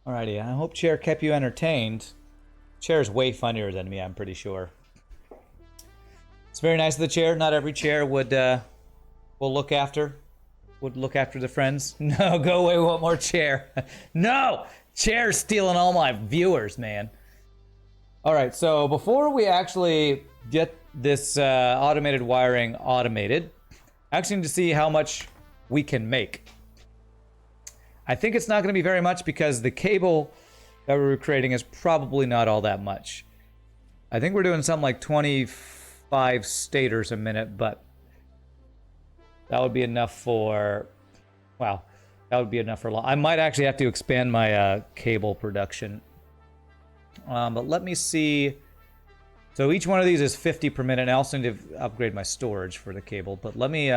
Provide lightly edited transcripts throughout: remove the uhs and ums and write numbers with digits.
Alrighty, I hope Chair kept you entertained. Chair's way funnier than me, I'm pretty sure. It's very nice of the chair. Not every chair would look after the friends. No, go away. We want more chair. No, chair's stealing all my viewers, man. All right, so before we actually get this automated wiring automated, I actually need to see how much we can make. I think it's not going to be very much because the cable that we're creating is probably not all that much. I think we're doing something like 25 stators a minute, but that would be enough for, wow, that would be enough for a lot. I might actually have to expand my cable production. But let me see. So each one of these is 50 per minute. And I also need to upgrade my storage for the cable, but let me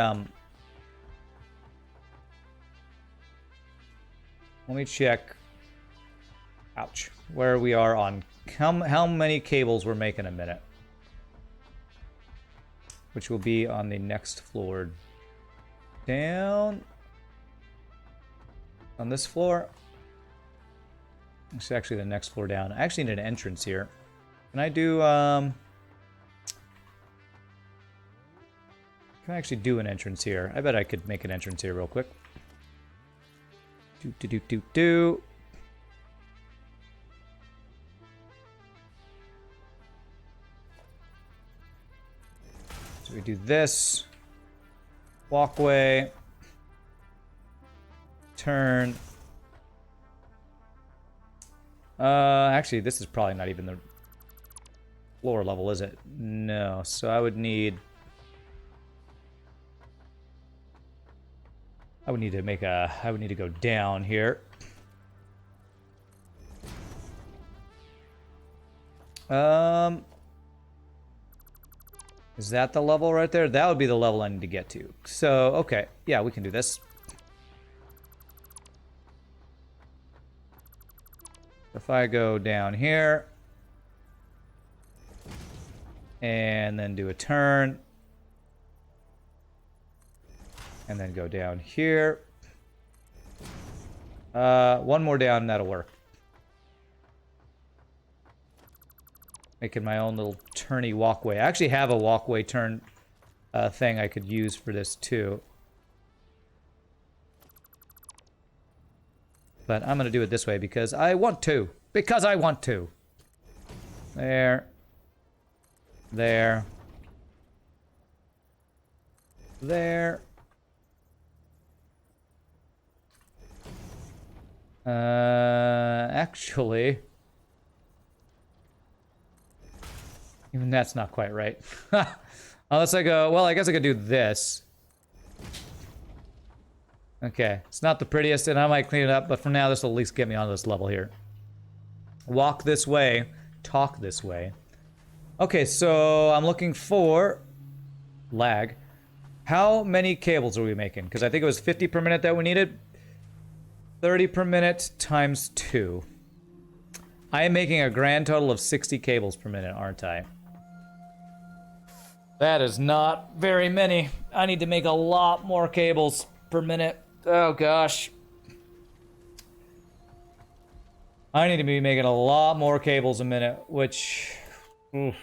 check. Ouch. Where we are on how many cables we're making a minute. Which will be on the next floor down. On this floor. It's actually the next floor down. I actually need an entrance here. Can I do, can I actually do an entrance here? I bet I could make an entrance here real quick. Do. So we do this. Walkway. Turn. Actually, this is probably not even the floor level, is it? No. So I would need to make a... I would need to go down here. Is that the level right there? That would be the level I need to get to. So, okay. Yeah, we can do this. If I go down here and then do a turn and then go down here, one more down, that'll work. Making my own little turny walkway. I actually have a walkway turn thing I could use for this too. But I'm going to do it this way because I want to. Because I want to. There. There. There. Actually... Even that's not quite right. Unless I go... Well, I guess I could do this. Okay, it's not the prettiest, and I might clean it up, but for now, this will at least get me on this level here. Walk this way, talk this way. Okay, so I'm looking for... lag. How many cables are we making? Because I think it was 50 per minute that we needed. 30 per minute times 2. I am making a grand total of 60 cables per minute, aren't I? That is not very many. I need to make a lot more cables per minute. Oh, gosh. I need to be making a lot more cables a minute, which... Oof.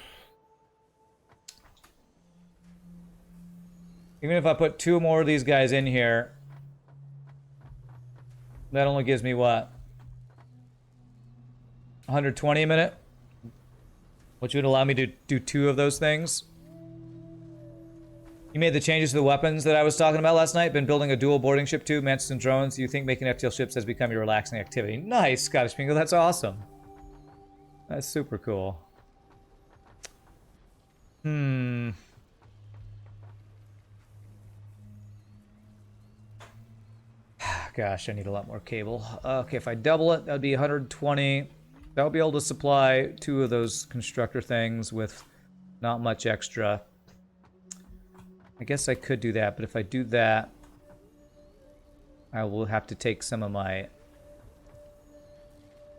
Even if I put 2 more of these guys in here, that only gives me what? 120 a minute? Which would allow me to do 2 of those things. You made the changes to the weapons that I was talking about last night. Been building a dual boarding ship too, Mantis and drones. You think making FTL ships has become your relaxing activity? Nice, Scottish Bingo. That's awesome. That's super cool. Gosh, I need a lot more cable. Okay, if I double it, that'd be 120. That would be able to supply 2 of those constructor things with not much extra. I guess I could do that, but if I do that, I will have to take some of my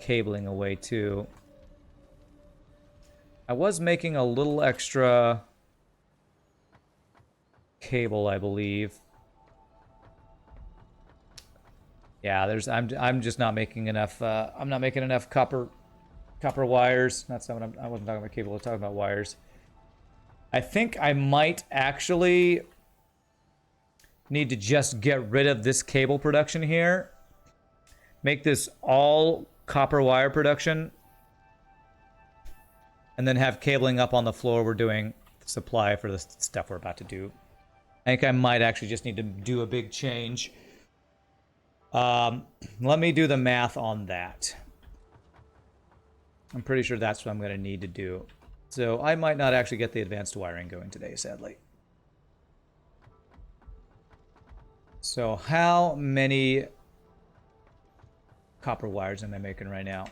cabling away too. I was making a little extra cable, I believe. Yeah, I'm just not making enough. I'm not making enough copper wires. That's not what I wasn't talking about cable. I was talking about wires. I think I might actually need to just get rid of this cable production here. Make this all copper wire production. And then have cabling up on the floor. We're doing supply for the stuff we're about to do. I think I might actually just need to do a big change. Let me do the math on that. I'm pretty sure that's what I'm going to need to do. So I might not actually get the advanced wiring going today, sadly. So how many copper wires am I making right now?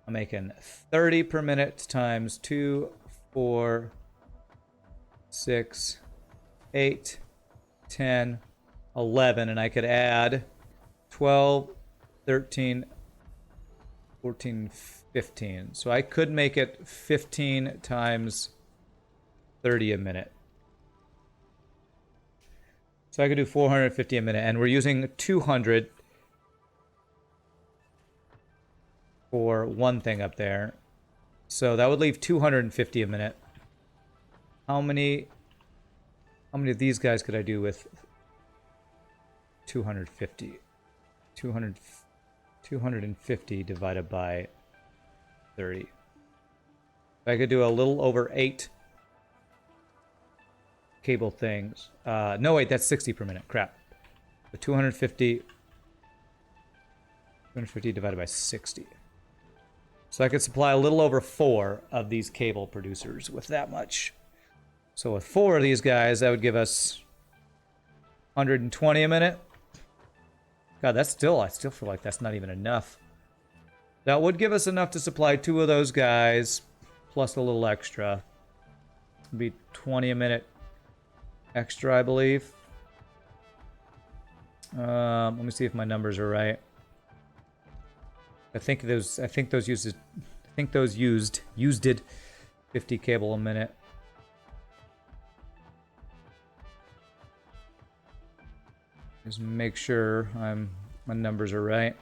I'm making 30 per minute times 2, 4, 6, 8, 10, 11, and I could add 12, 13, 14, 15. So I could make it 15 times 30 a minute. So I could do 450 a minute, and we're using 200 for one thing up there. So that would leave 250 a minute. How many of these guys could I do with 250? 250 divided by 30. I could do a little over 8 cable things. No, wait, that's 60 per minute. Crap. The 250 divided by 60. So I could supply a little over 4 of these cable producers with that much. So with 4 of these guys, that would give us 120 a minute. God, that's still, I still feel like that's not even enough. That would give us enough to supply 2 of those guys, plus a little extra. It'd be 20 a minute extra, I believe. Let me see if my numbers are right. I think those used 50 cable a minute. Just make sure my numbers are right.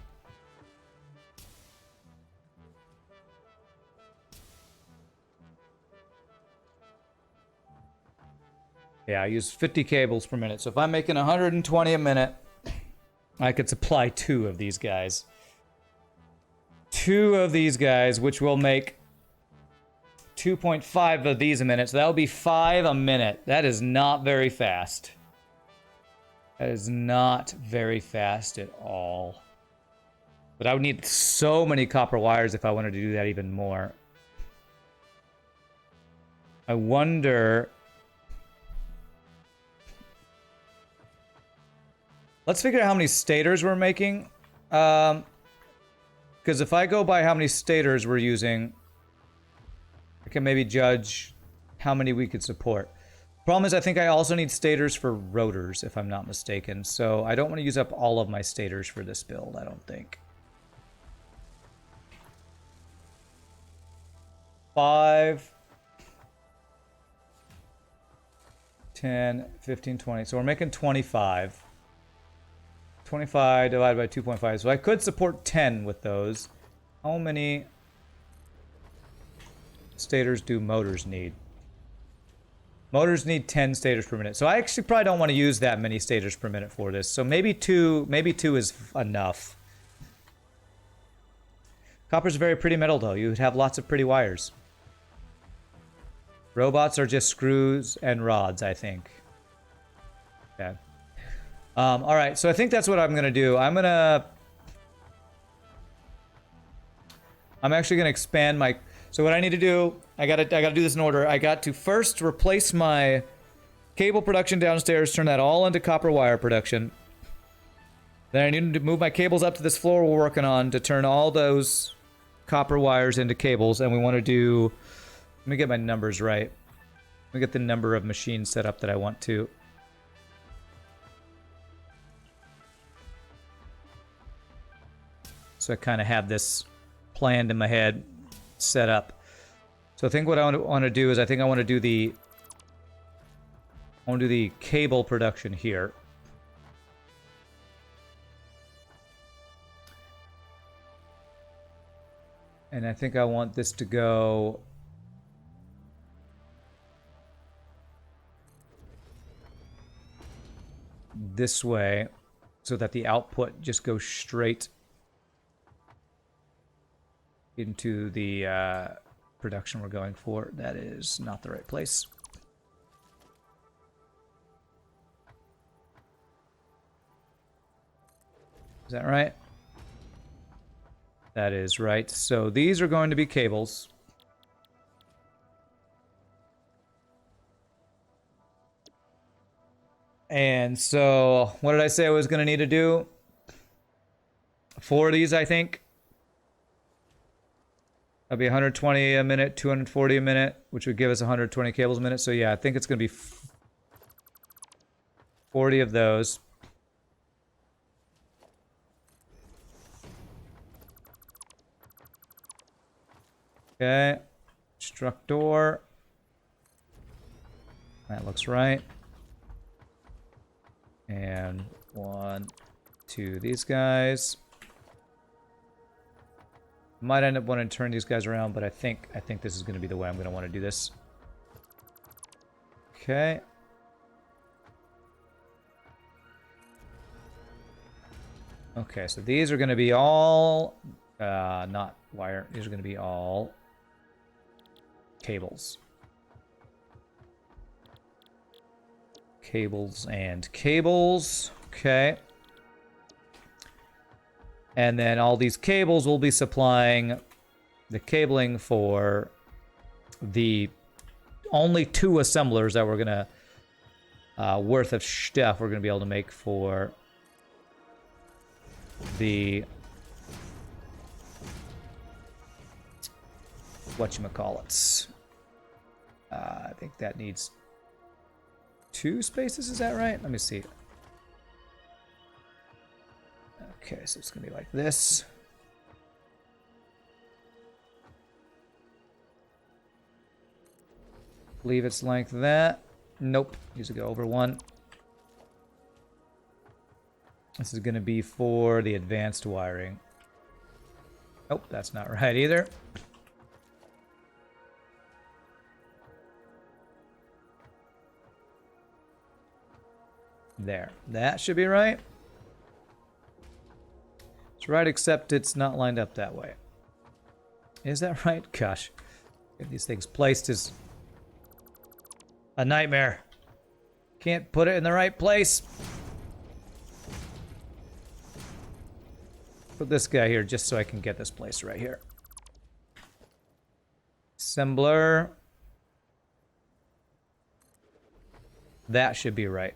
Yeah, I use 50 cables per minute. So if I'm making 120 a minute, I could supply 2 of these guys. 2 of these guys, which will make 2.5 of these a minute. So that would be 5 a minute. That is not very fast. That is not very fast at all. But I would need so many copper wires if I wanted to do that even more. I wonder... Let's figure out how many stators we're making. Because if I go by how many stators we're using, I can maybe judge how many we could support. Problem is, I think I also need stators for rotors, if I'm not mistaken. So I don't want to use up all of my stators for this build, I don't think. 5, 10, 15, 20. So we're making 25. 25 divided by 2.5. So I could support 10 with those. How many stators do motors need? Motors need 10 stators per minute. So I actually probably don't want to use that many stators per minute for this. So maybe 2 is enough. Copper's a very pretty metal though. You would have lots of pretty wires. Robots are just screws and rods, I think. Okay. All right, so I think that's what I'm gonna do. I'm actually gonna expand my. So what I need to do, I gotta do this in order. I got to first replace my cable production downstairs, turn that all into copper wire production. Then I need to move my cables up to this floor we're working on to turn all those copper wires into cables. And we want to do. Let me get my numbers right. Let me get the number of machines set up that I want to. So I kind of have this planned in my head, set up. So I think what I want to do is I think I want to do the cable production here. And I think I want this to go this way so that the output just goes straight into the production we're going for. That is not the right place. Is that right? That is right. So these are going to be cables. And so, what did I say I was going to need to do? 4 of these, I think. That'll be 120 a minute, 240 a minute, which would give us 120 cables a minute. So yeah, I think it's going to be 40 of those. Okay. Struck door. That looks right. And 1, 2, these guys. Might end up wanting to turn these guys around, but I think this is going to be the way I'm going to want to do this. Okay. Okay, so these are going to be all not wire. These are going to be all cables. Cables and cables. Okay. And then all these cables will be supplying the cabling for the only 2 assemblers that we're going to worth of stuff we're going to be able to make for the whatchamacallits. I think that needs 2 spaces, is that right? Let me see. Okay, so it's gonna be like this. Believe it's like that. Nope, needs to go over 1. This is gonna be for the advanced wiring. Nope, that's not right either. There, that should be right. It's right, except it's not lined up that way. Is that right? Gosh, get these things placed is a nightmare. Can't put it in the right place. Put this guy here just so I can get this place right here. Assembler. That should be right.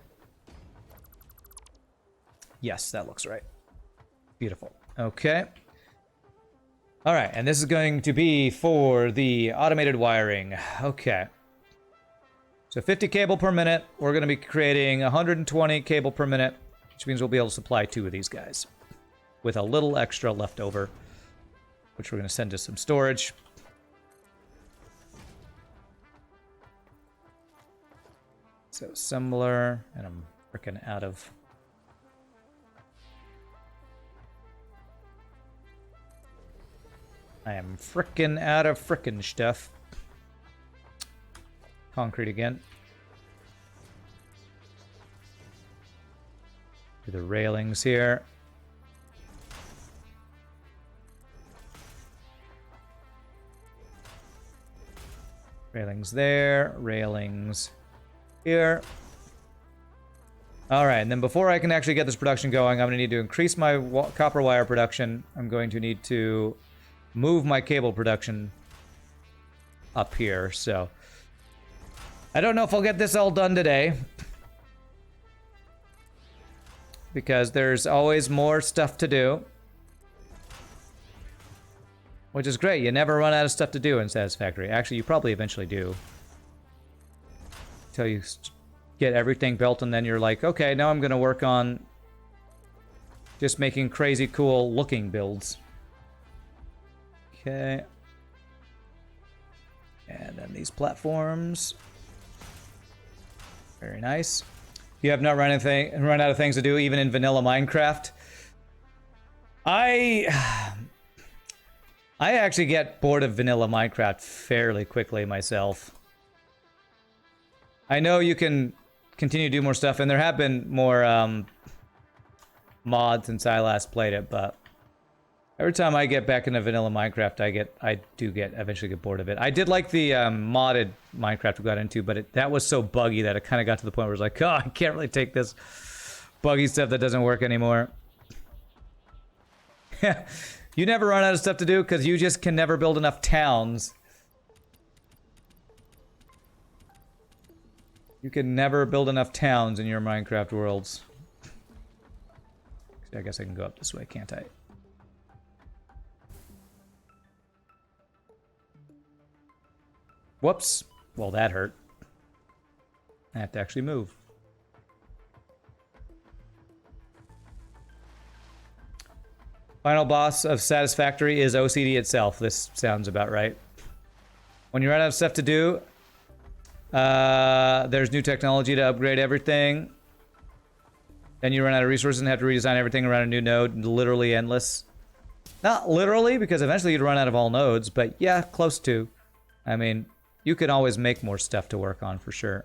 Yes, that looks right. Beautiful. Okay. All right, and this is going to be for the automated wiring. Okay. So 50 cable per minute. We're going to be creating 120 cable per minute, which means we'll be able to supply 2 of these guys with a little extra left over, which we're going to send to some storage. So assembler, and I'm freaking out of... I am frickin' out of frickin' stuff. Concrete again. Do the railings here. Railings there. Railings here. Alright, and then before I can actually get this production going, I'm going to need to increase my copper wire production. I'm going to need to move my cable production up here, so I don't know if I'll get this all done today, because there's always more stuff to do, which is great. You never run out of stuff to do in Satisfactory. Actually, you probably eventually do, until you get everything built, and then you're like, okay, now I'm gonna work on just making crazy cool looking builds. Okay. And then these platforms. Very nice. You have not run out of things to do, even in vanilla Minecraft. I actually get bored of vanilla Minecraft fairly quickly myself. I know you can continue to do more stuff, and there have been more mods since I last played it, but every time I get back into vanilla Minecraft, I do eventually get bored of it. I did like the modded Minecraft we got into, but that was so buggy that it kind of got to the point where it was like, oh, I can't really take this buggy stuff that doesn't work anymore. You never run out of stuff to do because you just can never build enough towns. You can never build enough towns in your Minecraft worlds. I guess I can go up this way, can't I? Whoops. Well, that hurt. I have to actually move. Final boss of Satisfactory is OCD itself. This sounds about right. When you run out of stuff to do, there's new technology to upgrade everything. Then you run out of resources and have to redesign everything around a new node. Literally endless. Not literally, because eventually you'd run out of all nodes, but yeah, close to. I mean, you can always make more stuff to work on for sure.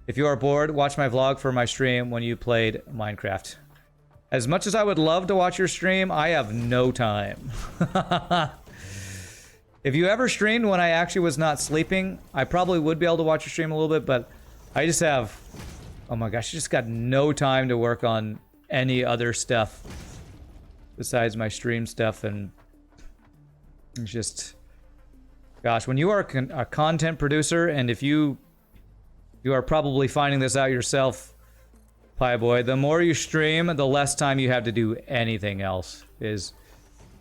If you are bored, watch my vlog for my stream when you played Minecraft. As much as I would love to watch your stream, I have no time. If you ever streamed when I actually was not sleeping, I probably would be able to watch your stream a little bit, but I just have... Oh my gosh, I just got no time to work on any other stuff besides my stream stuff, and it's just... Gosh, when you are a content producer, and if you are probably finding this out yourself, Pie Boy, the more you stream, the less time you have to do anything else.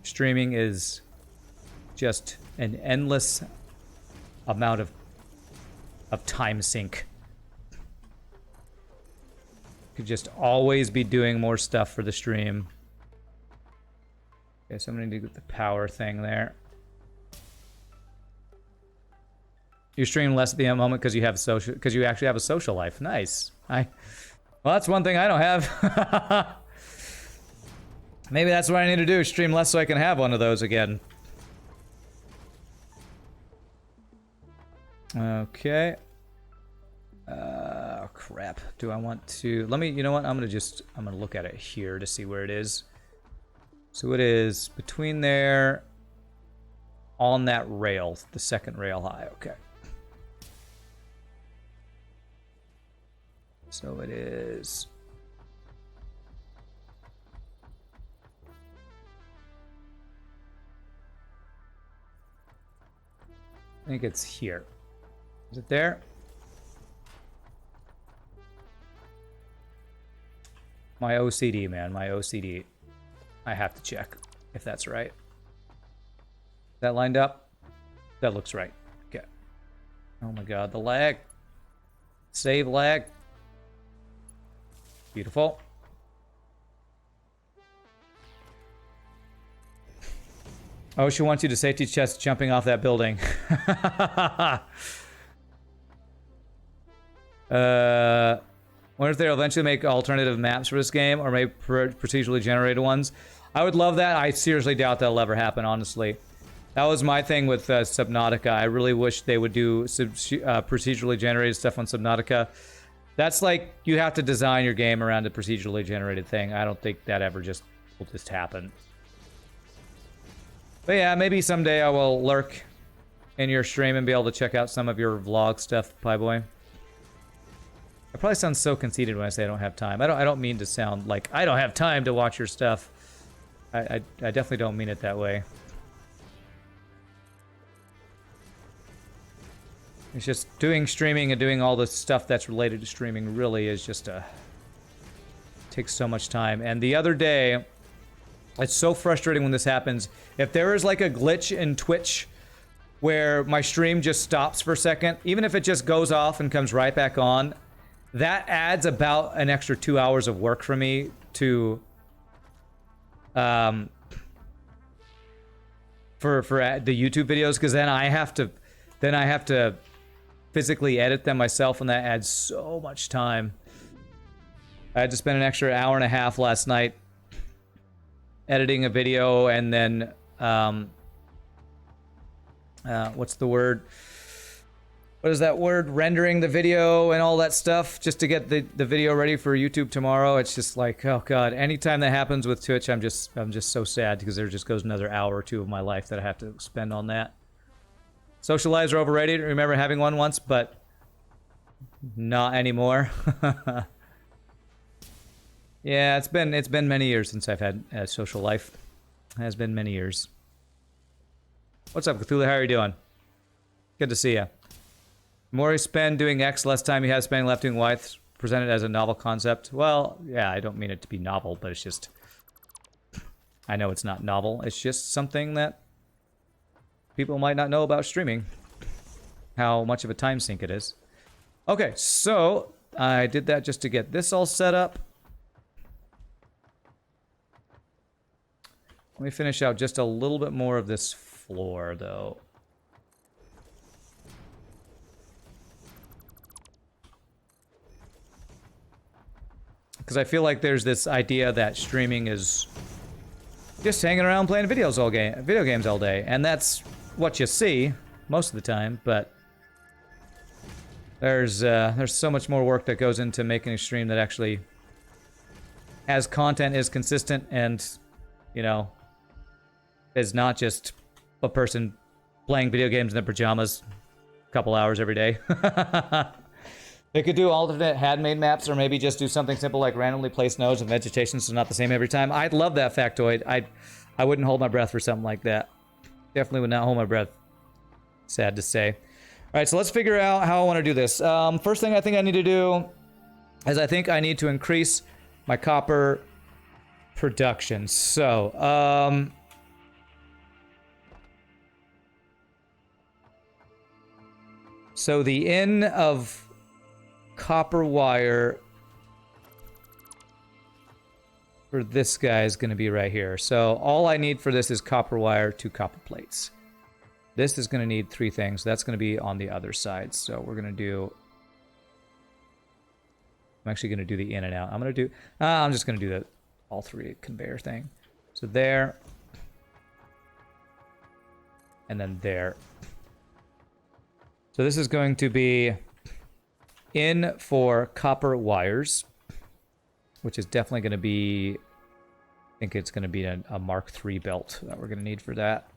Streaming is just an endless amount of time sink. Could just always be doing more stuff for the stream. Okay, so I'm gonna do the power thing there. You stream less at the moment because you actually have a social life. Nice. Well, that's one thing I don't have. Maybe that's what I need to do, stream less so I can have one of those again. Okay. Oh, crap. Do I want to... you know what? I'm gonna look at it here to see where it is. So it is between there, on that rail, the second rail high. Okay. So it is... I think it's here. Is it there? My OCD, man. My OCD. I have to check if that's right. Is that lined up? That looks right. Okay. Oh my god, the lag. Save lag. Beautiful. Oh, she wants you to safety chest jumping off that building. Wonder if they'll eventually make alternative maps for this game, or maybe procedurally generated ones. I would love that. I seriously doubt that'll ever happen, honestly. That was my thing with Subnautica. I really wish they would do procedurally generated stuff on Subnautica. That's like, you have to design your game around a procedurally generated thing. I don't think that will just happen. But yeah, maybe someday I will lurk in your stream and be able to check out some of your vlog stuff, Pie Boy. I probably sound so conceited when I say I don't have time. I don't mean to sound like I don't have time to watch your stuff. I definitely don't mean it that way. It's just doing streaming and doing all the stuff that's related to streaming really is just takes so much time. And the other day, it's so frustrating when this happens. If there is like a glitch in Twitch where my stream just stops for a second, even if it just goes off and comes right back on, that adds about an extra 2 hours of work for me to for the YouTube videos, because then I have to physically edit them myself, and that adds so much time. I had to spend an extra hour and a half last night editing a video and then what's the word? What is that word? Rendering the video and all that stuff just to get the video ready for YouTube tomorrow. It's just like, oh god, anytime that happens with Twitch, I'm just so sad because there just goes another hour or two of my life that I have to spend on that. Social lives are overrated. I remember having one once, but not anymore. Yeah, it's been many years since I've had a social life. It has been many years. What's up, Cthulhu? How are you doing? Good to see you. The more you spend doing X, less time you have spending left doing Y. Presented as a novel concept. Well, yeah, I don't mean it to be novel, but it's just... I know it's not novel. It's just something that people might not know about streaming. How much of a time sink it is. Okay, so I did that just to get this all set up. Let me finish out just a little bit more of this floor, though. Because I feel like there's this idea that streaming is just hanging around playing video games all day, and that's what you see most of the time. But there's so much more work that goes into making a stream that actually has content, is consistent, and you know, is not just a person playing video games in their pajamas a couple hours every day. They could do alternate handmade maps, or maybe just do something simple like randomly place nodes and vegetation so not the same every time. I'd love that factoid. I wouldn't hold my breath for something like that. Definitely would not hold my breath. Sad to say. All right, so let's figure out how I want to do this. First thing I think I need to do is I think I need to increase my copper production. So, so the in of copper wire for this guy is going to be right here. So all I need for this is copper wire, 2 copper plates. This is going to need 3 things. That's going to be on the other side. So we're going to do... I'm actually going to do the in and out. I'm just going to do the all 3 conveyor thing. So there. And then there. So this is going to be in for copper wires, which is definitely going to be, I think it's going to be a Mark III belt that we're going to need for that.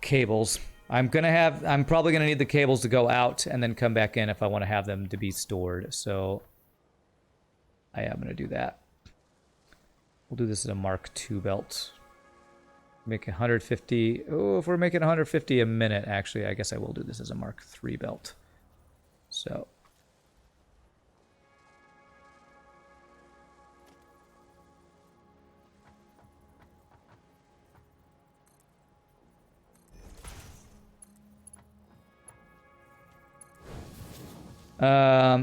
Cables. I'm probably going to need the cables to go out and then come back in if I want to have them to be stored. So I am going to do that. We'll do this as a Mark II belt. Make 150. Oh, if we're making 150 a minute, actually, I guess I will do this as a Mark III belt. So.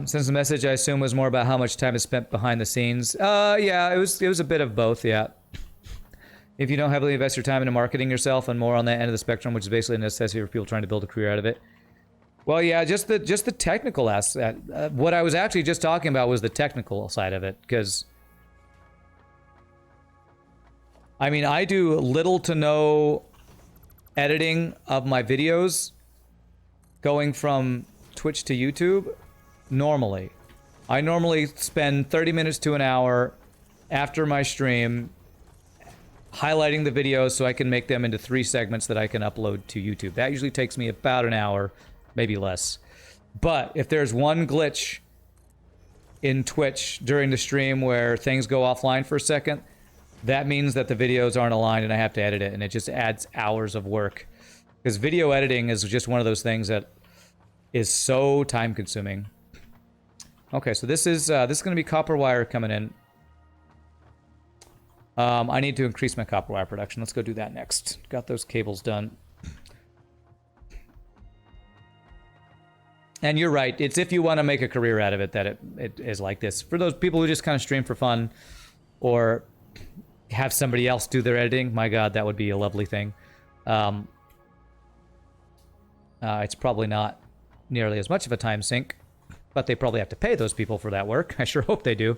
Since the message, I assume, was more about how much time is spent behind the scenes. Yeah, it was a bit of both, yeah. If you don't heavily invest your time into marketing yourself and more on that end of the spectrum, which is basically a necessity for people trying to build a career out of it. Well, yeah, just the technical aspect. What I was actually just talking about was the technical side of it, because I mean, I do little to no editing of my videos going from Twitch to YouTube normally. I normally spend 30 minutes to an hour after my stream highlighting the videos so I can make them into 3 segments that I can upload to YouTube. That usually takes me about an hour, maybe less. But if there's one glitch in Twitch during the stream where things go offline for a second, that means that the videos aren't aligned and I have to edit it, and it just adds hours of work. Because video editing is just one of those things that is so time consuming. Okay, so this is going to be copper wire coming in. I need to increase my copper wire production. Let's go do that next. Got those cables done. And you're right. It's if you want to make a career out of it that it is like this. For those people who just kind of stream for fun or have somebody else do their editing, my God, that would be a lovely thing. It's probably not nearly as much of a time sink, but they probably have to pay those people for that work. I sure hope they do.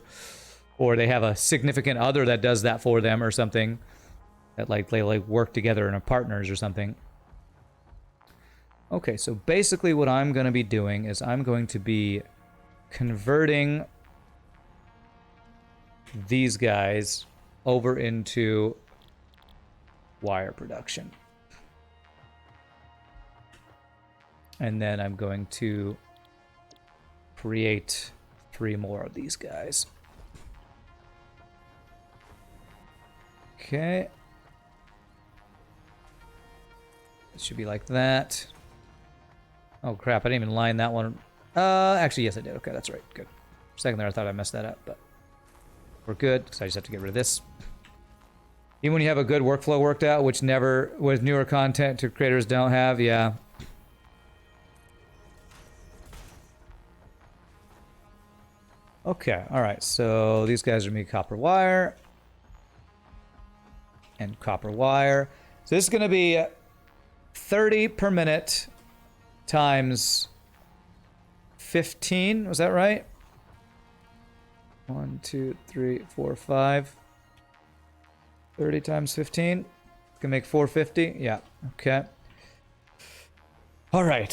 Or they have a significant other that does that for them or something. That they work together and are partners or something. Okay, so basically what I'm going to be doing is I'm going to be converting these guys over into wire production. And then I'm going to create 3 more of these guys. Okay. It should be like that. Oh crap, I didn't even line that one. Actually, yes I did. Okay, that's right. Good. For a second there I thought I messed that up, but we're good, because I just have to get rid of this. Even when you have a good workflow worked out, which never, with newer content to creators don't have, yeah. Okay, alright, so these guys are me copper wire. And copper wire. So this is going to be 30 per minute times 15. Was that right? 1, 2, 3, 4, 5. 30 times 15. Can make 450. Yeah. Okay. All right.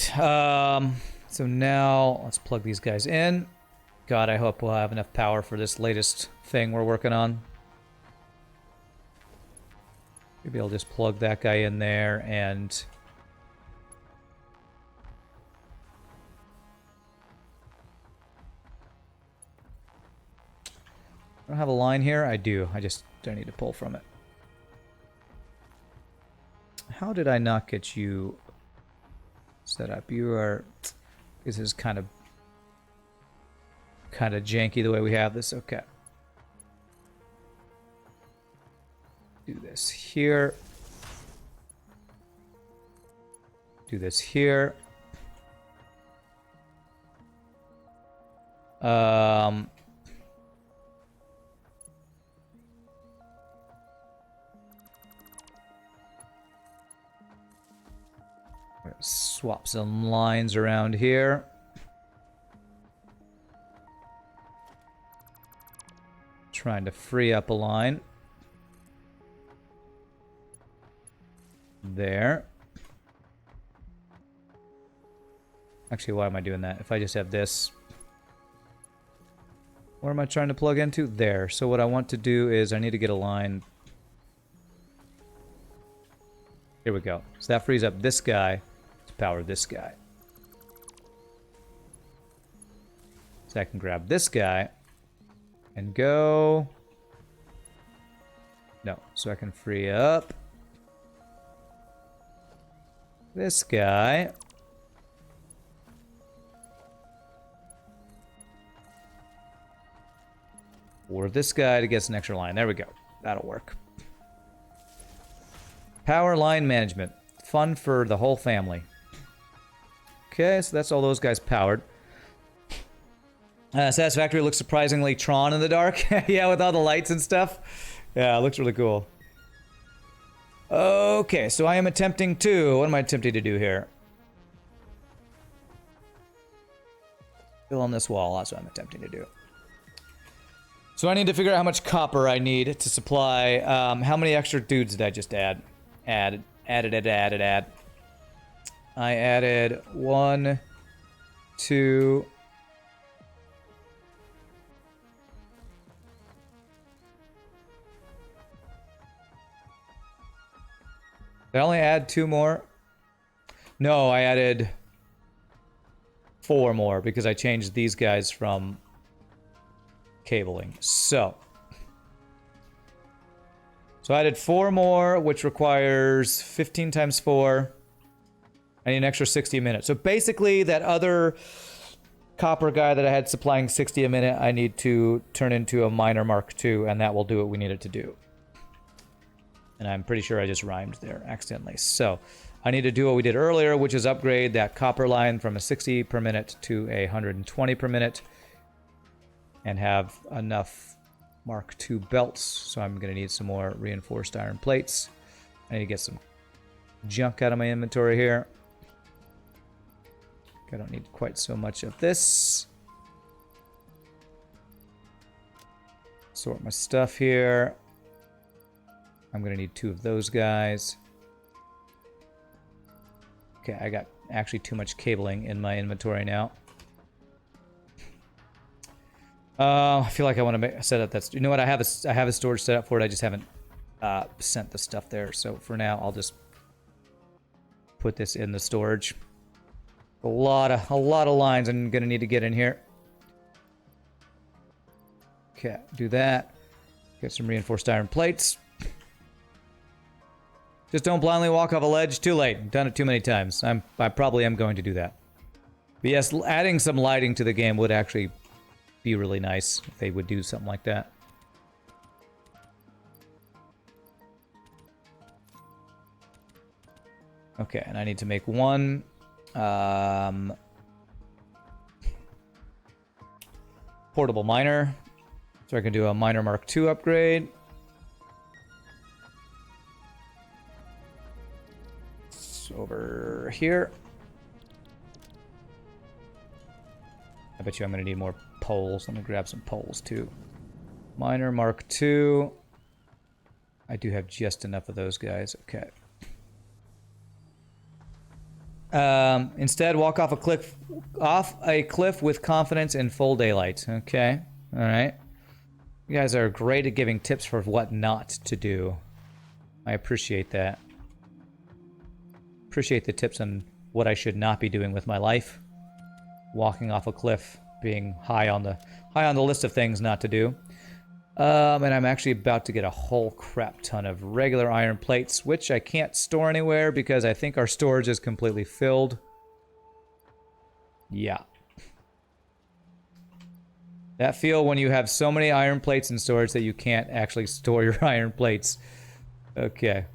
So now let's plug these guys in. God, I hope we'll have enough power for this latest thing we're working on. Maybe I'll just plug that guy in there and I don't have a line here. I do. I just don't need to pull from it. How did I not get you set up? You are... This is kind of janky the way we have this. Okay. Do this here. Do this here. Swap some lines around here. Trying to free up a line. There. Actually, why am I doing that? If I just have this. Where am I trying to plug into? There. So what I want to do is I need to get a line. Here we go. So that frees up this guy to power this guy. So I can grab this guy and go. No. So I can free up this guy. Or this guy to get an extra line. There we go. That'll work. Power line management. Fun for the whole family. Okay, so that's all those guys powered. Satisfactory looks surprisingly Tron in the dark. Yeah, with all the lights and stuff. Yeah, it looks really cool. Okay, so I am attempting to... What am I attempting to do here? Fill on this wall. That's what I'm attempting to do. So I need to figure out how much copper I need to supply. How many extra dudes did I just add? Added. I added 1, 2... Did I only add 2 more? No, I added 4 more because I changed these guys from cabling. So I added 4 more, which requires 15 times 4. I need an extra 60 a minute. So basically, that other copper guy that I had supplying 60 a minute, I need to turn into a miner Mark II, and that will do what we need it to do. And I'm pretty sure I just rhymed there accidentally. So I need to do what we did earlier, which is upgrade that copper line from a 60 per minute to a 120 per minute. And have enough Mark II belts. So I'm going to need some more reinforced iron plates. I need to get some junk out of my inventory here. I don't need quite so much of this. Sort my stuff here. I'm gonna need 2 of those guys. Okay, I got actually too much cabling in my inventory now. I feel like I want to set up that. You know what? I have a storage set up for it. I just haven't sent the stuff there. So for now, I'll just put this in the storage. A lot of lines I'm gonna need to get in here. Okay, do that. Get some reinforced iron plates. Just don't blindly walk off a ledge. Too late. Done it too many times. I probably am going to do that. But yes, adding some lighting to the game would actually be really nice if they would do something like that. Okay, and I need to make one portable miner. So I can do a miner Mark II upgrade. It's over here. I bet you I'm going to need more poles. Let me grab some poles too. Miner Mark II. I do have just enough of those guys. Okay. Instead, walk off a cliff with confidence in full daylight. Okay. All right. You guys are great at giving tips for what not to do. I appreciate that. Appreciate the tips on what I should not be doing with my life. Walking off a cliff, being high on the list of things not to do. And I'm actually about to get a whole crap ton of regular iron plates, which I can't store anywhere because I think our storage is completely filled. Yeah. That feel when you have so many iron plates in storage that you can't actually store your iron plates. Okay.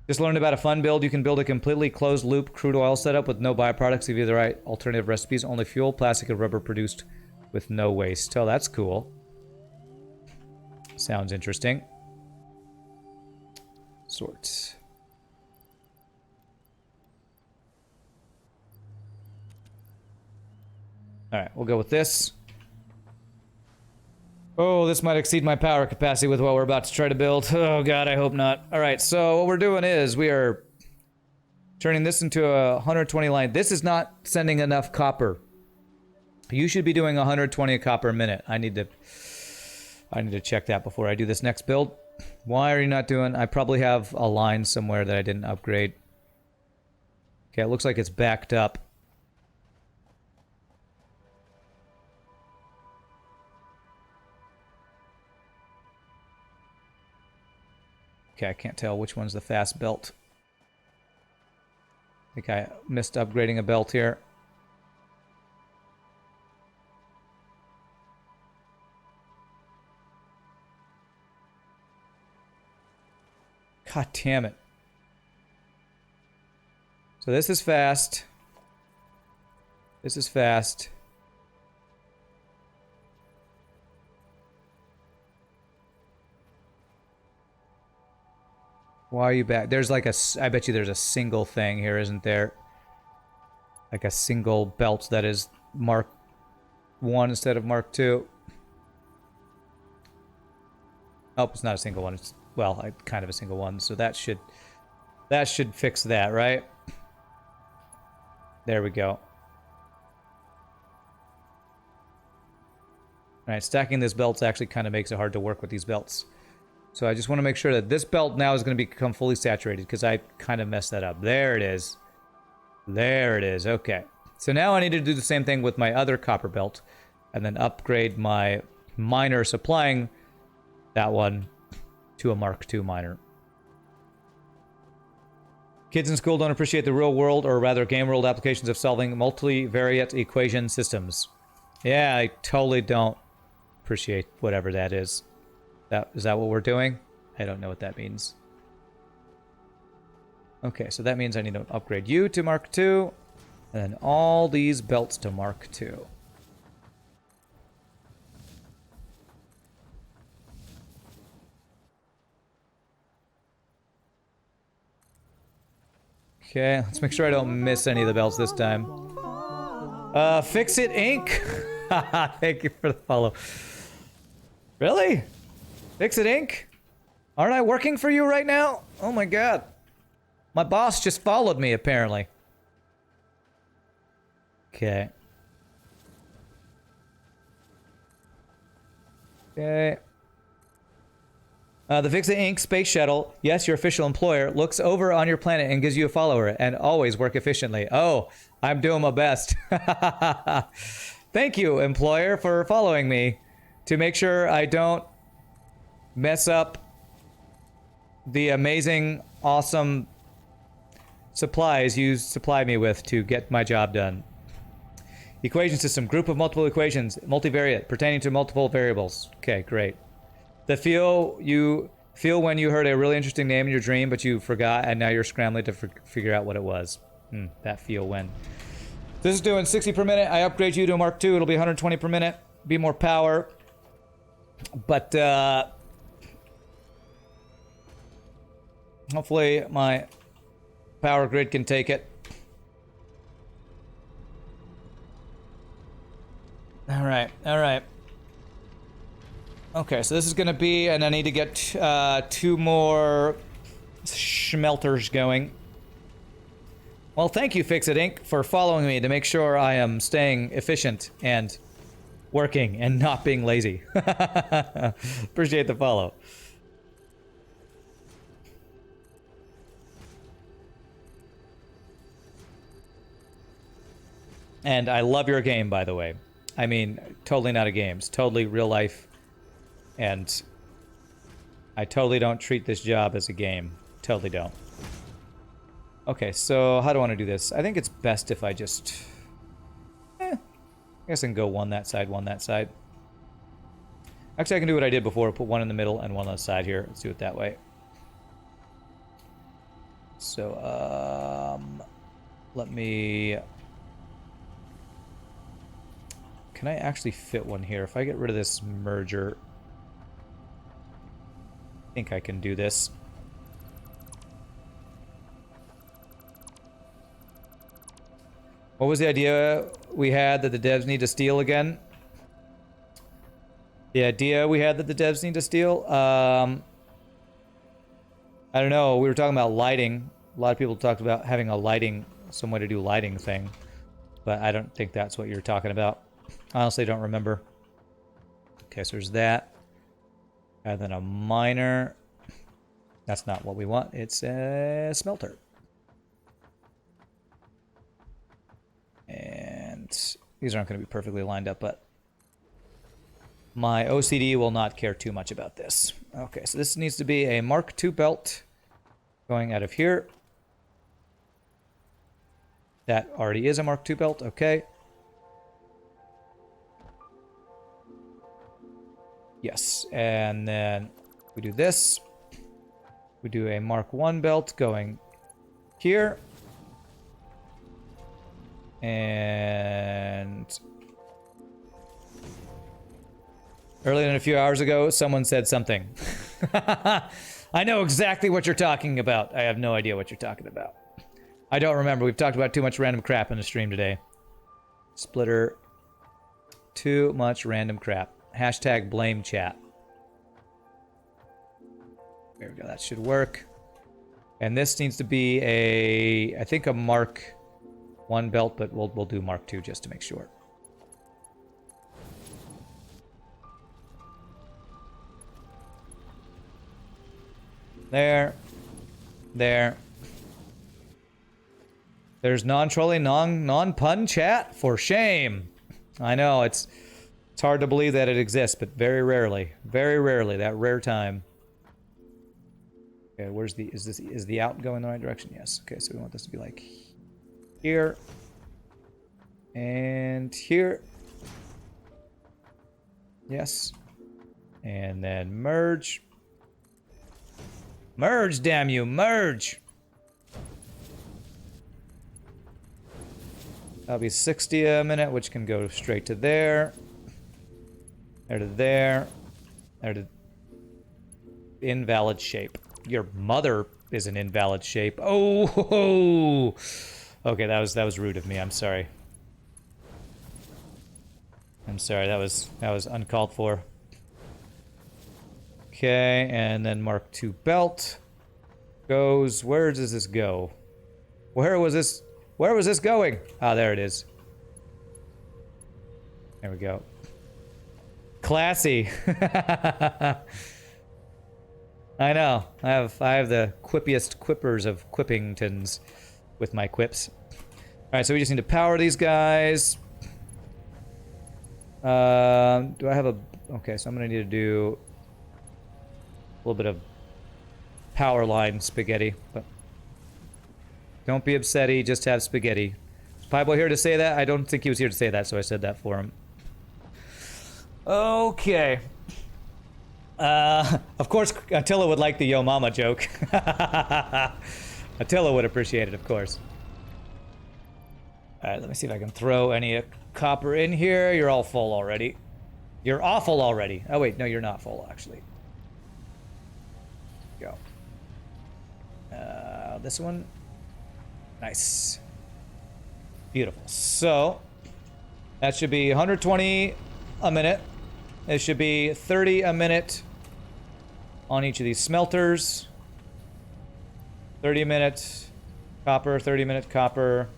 Just learned about a fun build. You can build a completely closed loop crude oil setup with no byproducts if you have the right alternative recipes. Only fuel, plastic, and rubber produced with no waste. Oh, that's cool. Sounds interesting. Sorts. Alright, we'll go with this. Oh, this might exceed my power capacity with what we're about to try to build. Oh god, I hope not. Alright, so what we're doing is we are turning this into a 120 line. This is not sending enough copper. You should be doing 120 copper a minute. I need to check that before I do this next build. Why are you not doing? I probably have a line somewhere that I didn't upgrade. Okay, it looks like it's backed up. Okay, I can't tell which one's the fast belt. I think I missed upgrading a belt here. God damn it. So this is fast. This is fast. Why are you back? There's like a... I bet you there's a single thing here, isn't there? Like a single belt that is Mark 1 instead of Mark 2. Nope, it's not a single one. It's, well, kind of a single one. So that should fix that, right? There we go. Alright, stacking this belt actually kind of makes it hard to work with these belts. So I just want to make sure that this belt now is going to become fully saturated because I kind of messed that up. There it is. There it is. Okay. So now I need to do the same thing with my other copper belt and then upgrade my miner supplying that one to a Mark II miner. Kids in school don't appreciate the real world, or rather game world applications of solving multivariate equation systems. Yeah, I totally don't appreciate whatever that is. Is that what we're doing? I don't know what that means. Okay, so that means I need to upgrade you to Mark II, and then all these belts to Mark II. Okay, let's make sure I don't miss any of the belts this time. Fix It Inc. Thank you for the follow. Really? Fix It Inc? Aren't I working for you right now? Oh my god. My boss just followed me, apparently. Okay. Okay. The Fix It Inc. space shuttle, yes, your official employer, looks over on your planet and gives you a follower, and always work efficiently. Oh, I'm doing my best. Thank you, employer, for following me to make sure I don't mess up the amazing, awesome supplies you supply me with to get my job done. Equation system, group of multiple equations, multivariate, pertaining to multiple variables. Okay, great. The feel you feel when you heard a really interesting name in your dream, but you forgot, and now you're scrambling to figure out what it was. That feel when. This is doing 60 per minute. I upgrade you to a Mark II. It'll be 120 per minute. Be more power. But, hopefully my power grid can take it. Alright, alright. Okay, so this is gonna be, and I need to get 2 more schmelters going. Well, thank you, Fix It Inc., for following me to make sure I am staying efficient and working and not being lazy. Appreciate the follow. And I love your game, by the way. I mean, totally not a game. It's totally real life. And I totally don't treat this job as a game. Totally don't. Okay, so how do I want to do this? I think it's best if I just... I guess I can go one that side, one that side. Actually, I can do what I did before. Put one in the middle and one on the side here. Let's do it that way. So, let me... Can I actually fit one here? If I get rid of this merger... I think I can do this. What was the idea we had that the devs need to steal again? The idea we had that the devs need to steal? I don't know. We were talking about lighting. A lot of people talked about having a lighting, some way to do lighting thing. But I don't think that's what you're talking about. Honestly, don't remember. Okay, so there's that. And then a miner. That's not what we want. It's a smelter. And these aren't going to be perfectly lined up, but my OCD will not care too much about this. Okay, so this needs to be a Mark II belt going out of here. That already is a Mark II belt. Okay. Yes, and then we do this. We do a Mark I belt going here. And earlier than a few hours ago, someone said something. I know exactly what you're talking about. I have no idea what you're talking about. I don't remember. We've talked about too much random crap in the stream today. Splitter. Too much random crap. Hashtag blame chat. There we go. That should work. And this needs to be a, I think a Mark I belt, but we'll do Mark II just to make sure. There. There. There's non-trolling, non-pun chat? For shame. I know, it's hard to believe that it exists, but very rarely, that rare time. Okay, where's the, is the out going the right direction? Yes. Okay, so we want this to be like here. And here. Yes. And then merge. Merge, damn you, merge! That'll be 60 a minute, which can go straight to there. There to there. There to... Invalid shape. Your mother is an invalid shape. Oh! Ho, ho. Okay, that was rude of me. I'm sorry. I'm sorry, that was uncalled for. Okay, and then Mark II belt goes. Where does this go? Where was this going? Ah, there it is. There we go. Classy. I know. I have the quippiest quippers of Quippingtons with my quips. Alright, so we just need to power these guys. Do I have a... Okay, so I'm going to need to do a little bit of power line spaghetti. But don't be upsetty, just have spaghetti. Is Pieboy here to say that? I don't think he was here to say that, so I said that for him. Okay. Of course, Attila would like the Yo Mama joke. Attila would appreciate it, of course. Alright, let me see if I can throw any copper in here. You're all full already. You're awful already. Oh, wait, no, you're not full, actually. Go. This one. Nice. Beautiful. So, that should be 120 a minute. It should be 30 a minute on each of these smelters. 30 a minute copper, 30 a minute copper.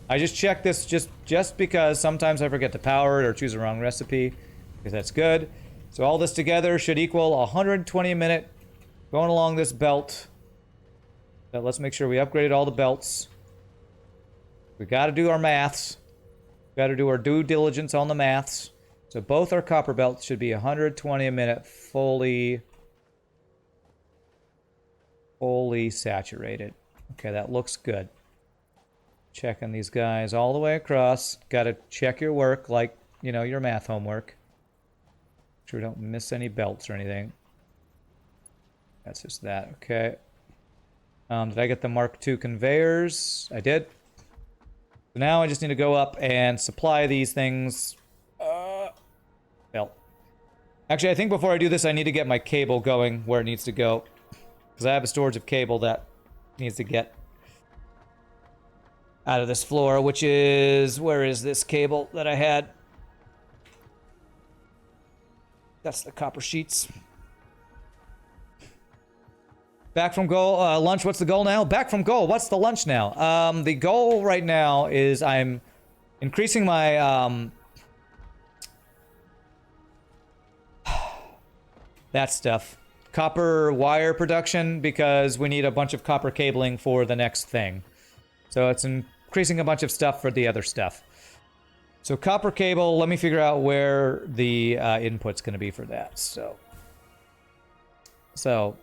I just checked this just because sometimes I forget to power it or choose the wrong recipe, because that's good. So all this together should equal 120 a minute going along this belt. So let's make sure we upgraded all the belts. We got to do our maths. Got to do our due diligence on the maths. So both our copper belts should be 120 a minute, fully saturated. Okay, that looks good. Checking these guys all the way across. Got to check your work like, you know, your math homework. Make sure we don't miss any belts or anything. That's just that, okay. Did I get the Mark II conveyors? I did. So now I just need to go up and supply these things. Belt. Actually, I think before I do this, I need to get my cable going where it needs to go. Because I have a storage of cable that needs to get out of this floor, which is... Where is this cable that I had? That's the copper sheets. Back from goal. Lunch, what's the goal now? Back from goal. What's the lunch now? The goal right now is I'm increasing my... that stuff. Copper wire production, because we need a bunch of copper cabling for the next thing. So it's increasing a bunch of stuff for the other stuff. So copper cable, let me figure out where the input's going to be for that. So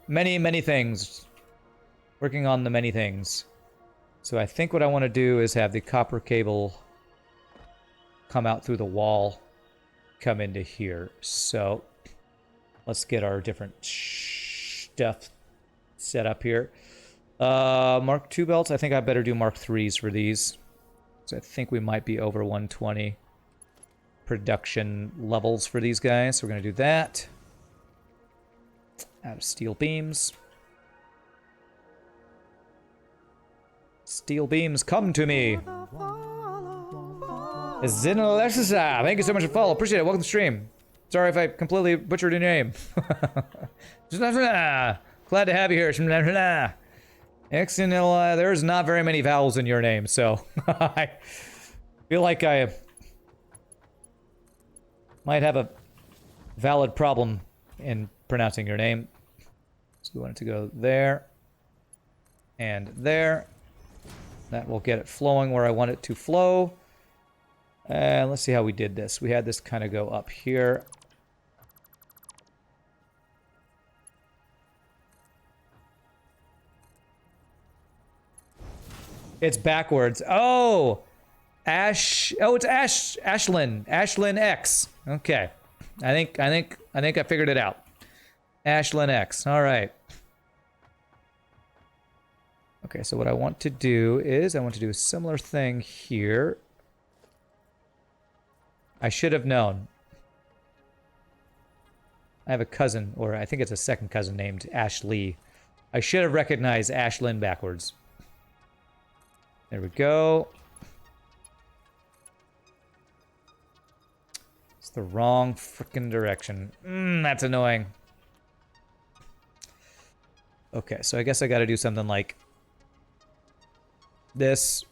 many things. Working on the many things. So I think what I want to do is have the copper cable come out through the wall, come into here. So let's get our different stuff set up here. Mark II belts, I think I better do Mark IIIs for these. So I think we might be over 120 production levels for these guys. So we're going to do that. Out of steel beams. Steel beams, come to me. Zinalexisa, thank you so much for follow. Appreciate it. Welcome to the stream. Sorry if I completely butchered your name. Glad to have you here. There's not very many vowels in your name, so I feel like I might have a valid problem in pronouncing your name. So we want it to go there and there. That will get it flowing where I want it to flow. And let's see how we did this. We had this kind of go up here. It's backwards. Oh! Ash. Oh, it's Ashlyn. Ashlyn X. Okay. I think I figured it out. Ashlyn X. All right. Okay, so what I want to do is I want to do a similar thing here. I should have known. I have a cousin, or I think it's a second cousin named Ashley. I should have recognized Ashlyn backwards. There we go. the wrong freaking direction. That's annoying. Okay, so I guess I gotta do something like this.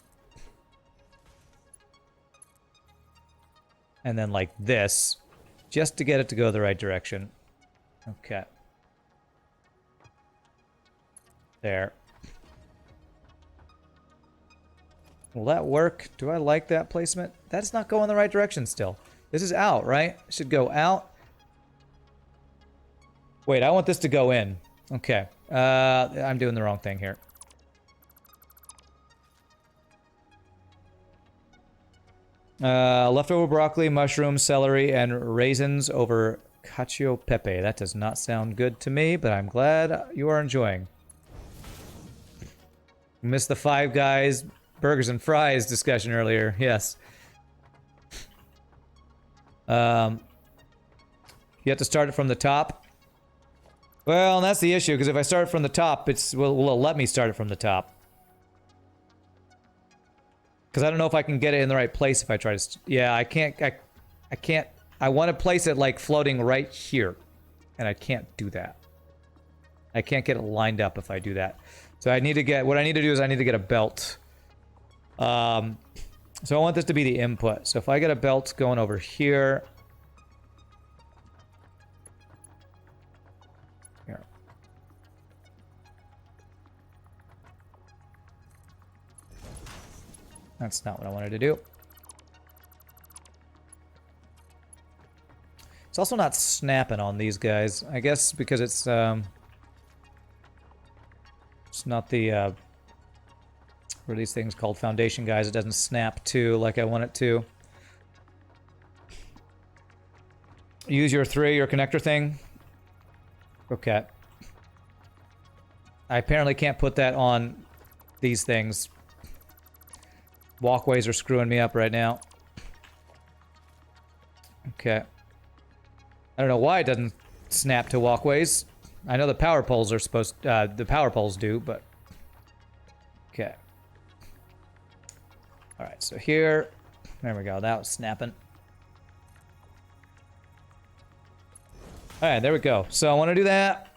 And then like this. Just to get it to go the right direction. Okay. There. Will that work? Do I like that placement? That's not going the right direction still. This is out, right? It should go out. Wait, I want this to go in. Okay. I'm doing the wrong thing here. Leftover broccoli, mushrooms, celery, and raisins over cacio pepe. That does not sound good to me, but I'm glad you are enjoying. Missed the Five Guys burgers and fries discussion earlier. Yes. You have to start it from the top. Well, that's the issue, because if I start from the top, will it let me start it from the top? Because I don't know if I can get it in the right place if I try to... Yeah, I can't... I can't... I want to place it, like, floating right here. And I can't do that. I can't get it lined up if I do that. So I need to get... What I need to do is I need to get a belt. So I want this to be the input. So if I get a belt going over here... Here. That's not what I wanted to do. It's also not snapping on these guys. I guess because it's not the, what are these things called? Foundation guys. It doesn't snap to like I want it to. Use your connector thing. Okay. I apparently can't put that on these things. Walkways are screwing me up right now. Okay. I don't know why it doesn't snap to walkways. I know the power poles are supposed... the power poles do, but... Okay. Alright, so here... There we go, that was snapping. Alright, there we go. So I want to do that.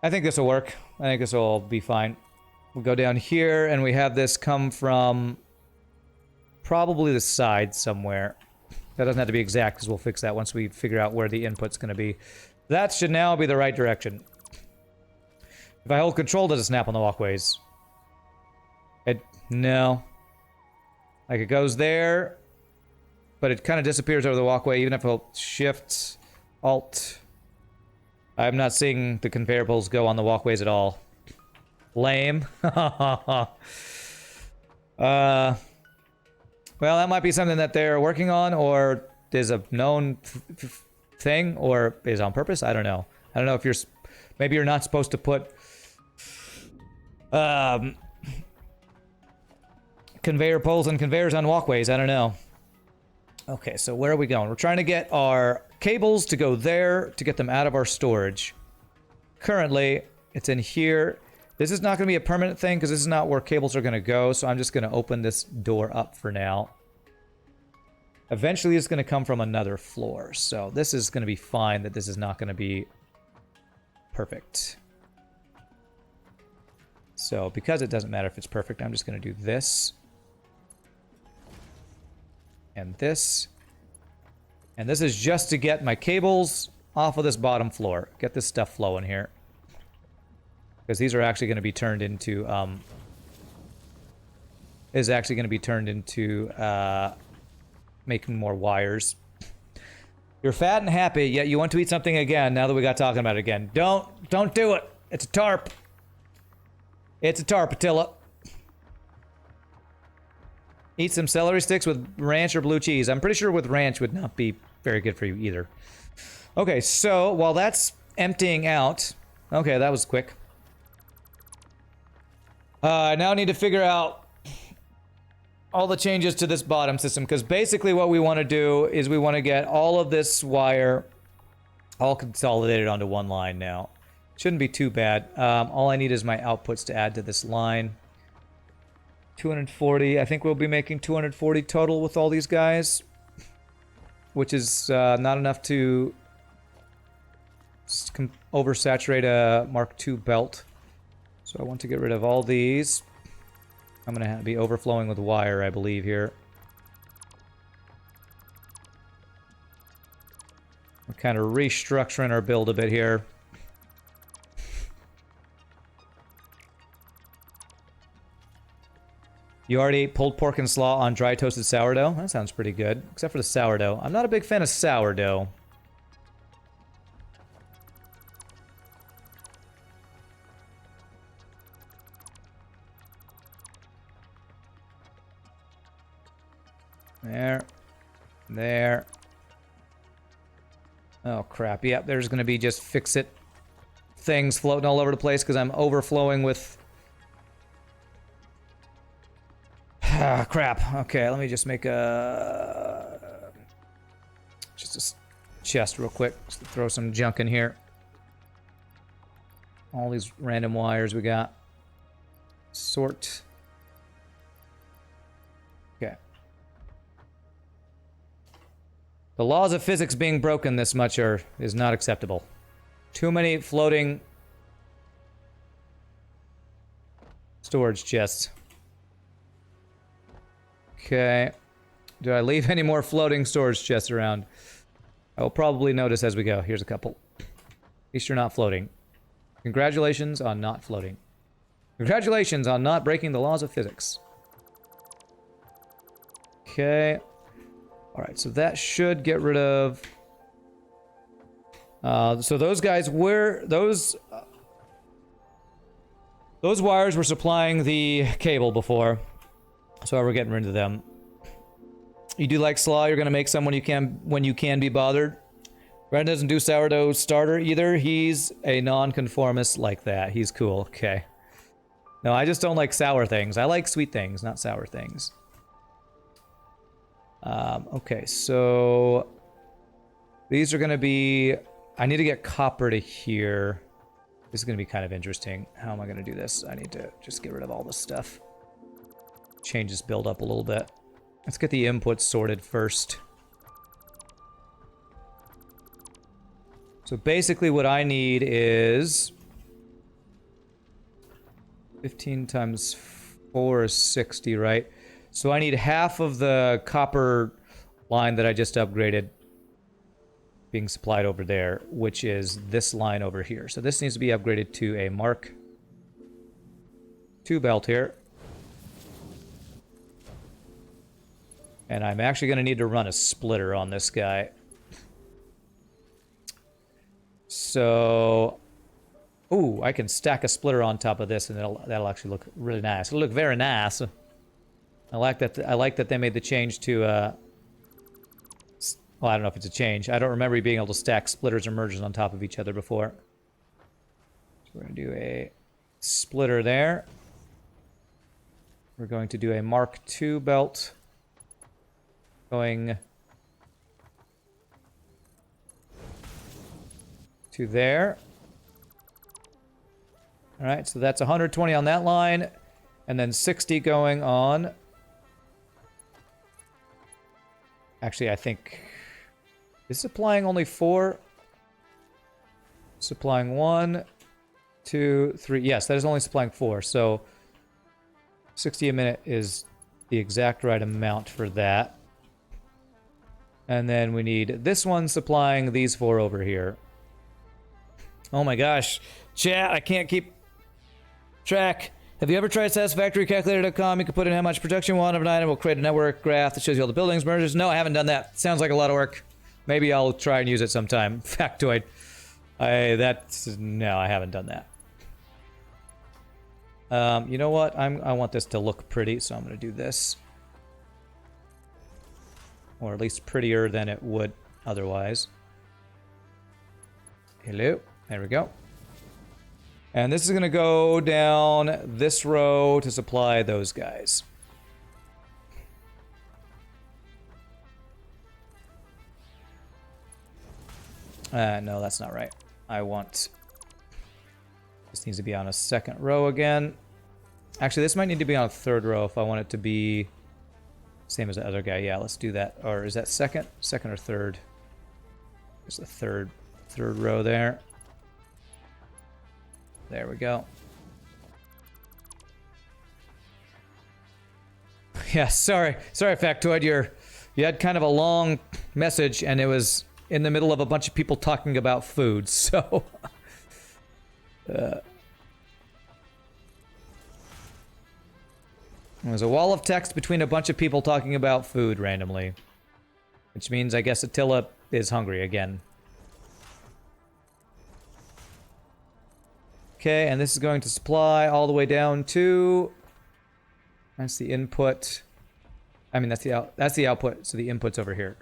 I think this will work. I think this will be fine. We'll go down here, and we have this come from... probably the side somewhere. That doesn't have to be exact, because we'll fix that once we figure out where the input's going to be. That should now be the right direction. If I hold control, does it snap on the walkways? No. Like, it goes there, but it kind of disappears over the walkway, even if I hold Shift, Alt. I'm not seeing the conveyor poles go on the walkways at all. Lame. Well, that might be something that they're working on, or is a known thing, or is on purpose. I don't know. I don't know if you're... Maybe you're not supposed to put... conveyor poles and conveyors on walkways. I don't know. Okay, so where are we going? We're trying to get our cables to go there to get them out of our storage. Currently, it's in here. This is not going to be a permanent thing because this is not where cables are going to go, so I'm just going to open this door up for now. Eventually, it's going to come from another floor, so this is going to be fine that this is not going to be perfect. So, because it doesn't matter if it's perfect, I'm just going to do this. And this. And this is just to get my cables off of this bottom floor. Get this stuff flowing here. Because these are actually going to be turned into, making more wires. You're fat and happy, yet you want to eat something again now that we got talking about it again. Don't do it. It's a tarp. It's a tarp, Attila. Eat some celery sticks with ranch or blue cheese. I'm pretty sure with ranch would not be very good for you either. Okay, so while that's emptying out... Okay, that was quick. I now need to figure out all the changes to this bottom system, because basically what we want to do is we want to get all of this wire all consolidated onto one line now. Shouldn't be too bad. All I need is my outputs to add to this line. 240. I think we'll be making 240 total with all these guys, which is not enough to oversaturate a Mark II belt. So I want to get rid of all these. I'm going to be overflowing with wire, I believe, here. We're kind of restructuring our build a bit here. You already ate pulled pork and slaw on dry toasted sourdough? That sounds pretty good, except for the sourdough. I'm not a big fan of sourdough. There. There. Oh, crap. Yep, there's going to be just fix-it things floating all over the place because I'm overflowing with... Ah, crap. Okay, let me just make a... just a chest real quick. Just to throw some junk in here. All these random wires we got. Sort. Okay. The laws of physics being broken this much is not acceptable. Too many floating storage chests. Okay. Do I leave any more floating storage chests around? I will probably notice as we go. Here's a couple. At least you're not floating. Congratulations on not floating. Congratulations on not breaking the laws of physics. Okay. Alright, so that should get rid of... so those guys were... Those wires were supplying the cable before. So we're getting rid of them. You do like slaw, you're going to make some when you can be bothered. Brandon doesn't do sourdough starter either. He's a non-conformist like that. He's cool. Okay. No, I just don't like sour things. I like sweet things, not sour things. Okay, so these are going to be... I need to get copper to here. This is going to be kind of interesting. How am I going to do this? I need to just get rid of all this stuff. Change this build up a little bit. Let's get the inputs sorted first. So basically what I need is... 15 times 4 is 60, right? So I need half of the copper line that I just upgraded being supplied over there, which is this line over here. So this needs to be upgraded to a Mark II belt here. And I'm actually going to need to run a splitter on this guy. So... Ooh, I can stack a splitter on top of this and that'll actually look really nice. It'll look very nice. I like that they made the change to, well, I don't know if it's a change. I don't remember being able to stack splitters or mergers on top of each other before. So we're going to do a splitter there. We're going to do a Mark II belt. Going to there. Alright, so that's 120 on that line. And then 60 going on... Actually, I think... Is supplying only 4? Supplying 1, 2, 3... Yes, that is only supplying 4, so... 60 a minute is the exact right amount for that. And then we need this one supplying these 4 over here. Oh my gosh. Chat, I can't keep track. Have you ever tried satisfactorycalculator.com? You can put in how much production you want of an item. We'll create a network graph that shows you all the buildings, mergers. No, I haven't done that. Sounds like a lot of work. Maybe I'll try and use it sometime. Factoid. No, I haven't done that. You know what? I want this to look pretty, so I'm going to do this. Or at least prettier than it would otherwise. Hello. There we go. And this is going to go down this row to supply those guys. No, that's not right. I want... This needs to be on a second row again. Actually, this might need to be on a third row if I want it to be same as the other guy. Yeah, let's do that. Or is that second? Second or third? There's the third row there. There we go. Yeah, sorry, Factoid. You had kind of a long message, and it was in the middle of a bunch of people talking about food. So, there's a wall of text between a bunch of people talking about food randomly, which means I guess Attila is hungry again. Okay, and this is going to supply all the way down to. That's the input. I mean, that's the output. So the input's over here.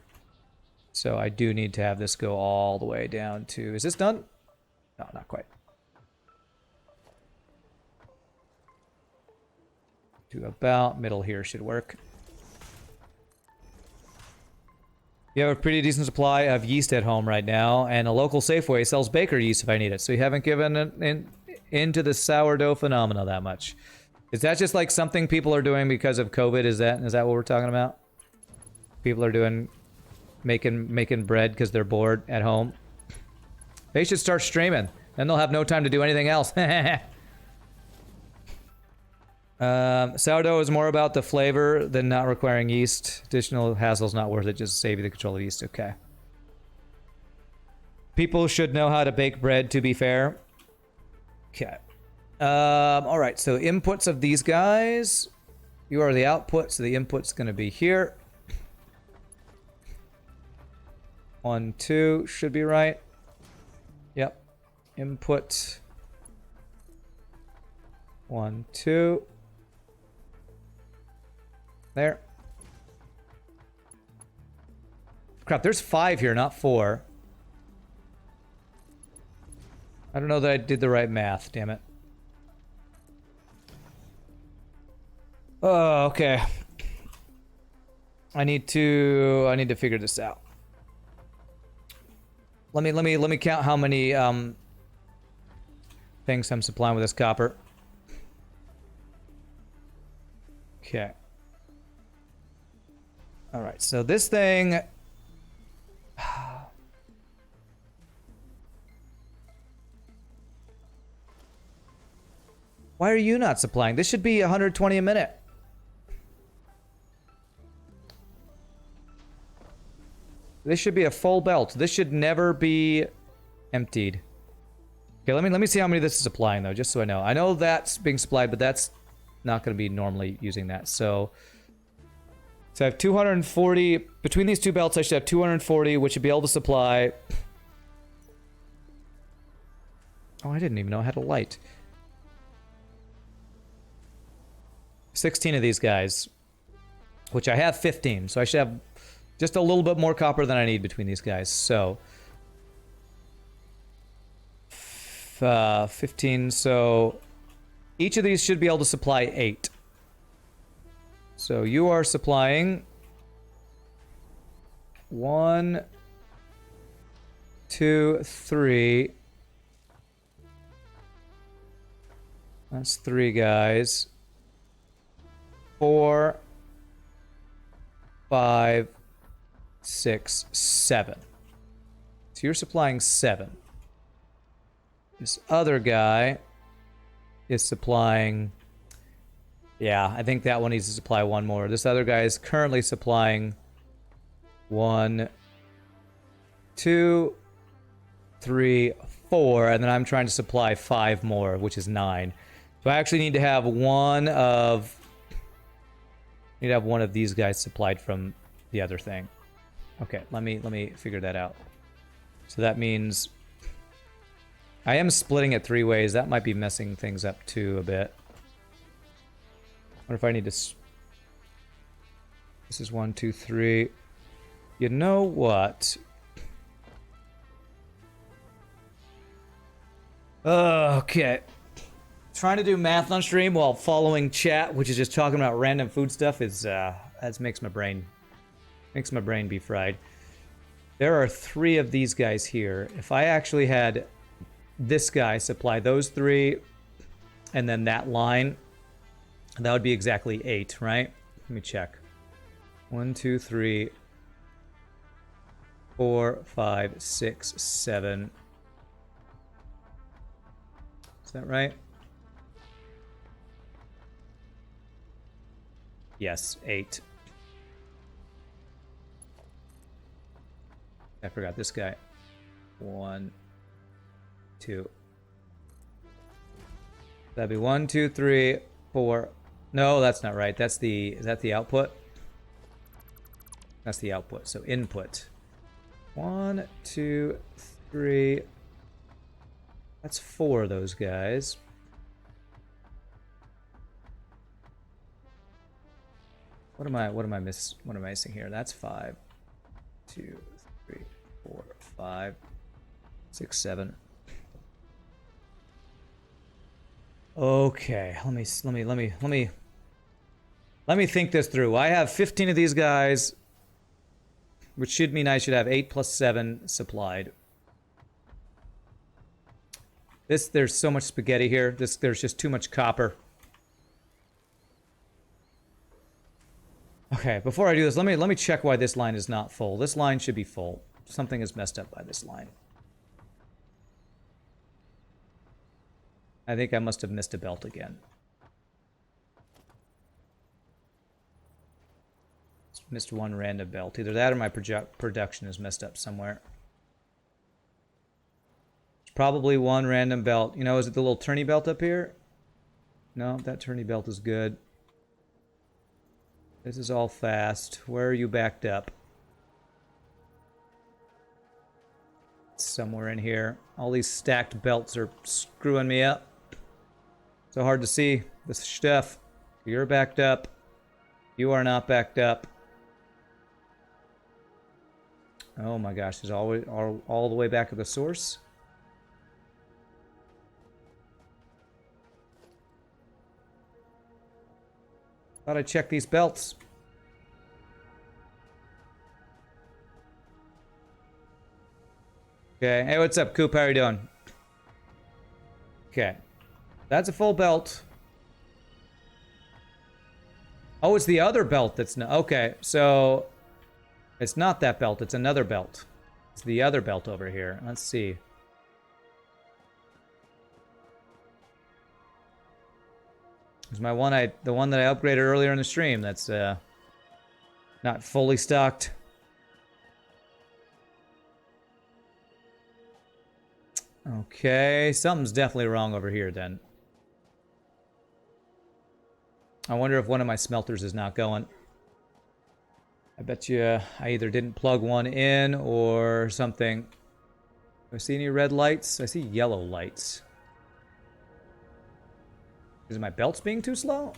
So I do need to have this go all the way down to. Is this done? No, not quite. To about middle here should work. You have a pretty decent supply of yeast at home right now, and a local Safeway sells baker yeast if I need it. So you haven't given into the sourdough phenomena that much. Is that just like something people are doing because of COVID? Is that what we're talking about? People are doing making bread because they're bored at home. They should start streaming. Then they'll have no time to do anything else. Sourdough is more about the flavor than not requiring yeast. Additional hassle's not worth it. Just save you the control of yeast. Okay. People should know how to bake bread, to be fair. Okay. All right, so inputs of these guys. You are the output, so the input's going to be here. 1, 2 should be right. Yep. Input. 1, 2. There. Crap, there's 5 here, not 4. I don't know that I did the right math, damn it. Oh, okay. I need to figure this out. Let me count how many things I'm supplying with this copper. Okay. All right. So this thing. Why are you not supplying? This should be 120 a minute. This should be a full belt. This should never be emptied. Okay, let me see how many this is supplying though, just so I know. I know that's being supplied, but that's not going to be normally using that. So I have 240 between these two belts. I should have 240, which should be able to supply. Oh, I didn't even know I had a light. 16 of these guys, which I have 15, so I should have just a little bit more copper than I need between these guys. So 15, so each of these should be able to supply 8. So you are supplying 1, 2, 3. That's 3 guys. 4, 5, 6, 7. So you're supplying 7. This other guy is supplying. Yeah, I think that one needs to supply 1 more. This other guy is currently supplying 1, 2, 3, 4, and then I'm trying to supply 5 more, which is 9. So I actually need to have one of these guys supplied from the other thing. Okay, let me figure that out. So that means I am splitting it 3 ways. That might be messing things up too a bit. What if I need to? This is 1, 2, 3. You know what? Okay. Trying to do math on stream while following chat, which is just talking about random food stuff, is that makes my brain be fried. There are 3 of these guys here. If I actually had this guy supply those 3, and then that line, That would be exactly 8, right? Let me check. 1, 2, 3, 4, 5, 6, 7. Is that right? Yes, 8. I forgot this guy. 1, 2. That'd be 1, 2, 3, 4. No, that's not right. That's the. Is that the output? That's the output. So input. 1, 2, 3. That's 4 of those guys. What am I missing here? That's 5. 2, 3, 4, 5, 6, 7. Okay, let me think this through. I have 15 of these guys, which should mean I should have 8 plus 7 supplied. There's so much spaghetti here. There's just too much copper. Okay, before I do this, let me check why this line is not full. This line should be full. Something is messed up by this line. I think I must have missed a belt again. Missed one random belt. Either that or my production is messed up somewhere. It's probably one random belt. You know, is it the little turny belt up here? No, that turny belt is good. This is all fast. Where are you backed up? Somewhere in here. All these stacked belts are screwing me up. So hard to see this stuff. You're backed up. You are not backed up. Oh my gosh, there's always all the way back at the source. Thought I'd check these belts. Okay, hey, what's up, Coop? How are you doing? Okay. That's a full belt. Oh, it's the other belt that's not... Okay, so... It's not that belt, it's another belt. It's the other belt over here. Let's see. There's my one the one that I upgraded earlier in the stream that's not fully stocked. Okay, something's definitely wrong over here then. I wonder if one of my smelters is not going. I bet you I either didn't plug one in or something. Do I see any red lights? I see yellow lights. Is my belts being too slow?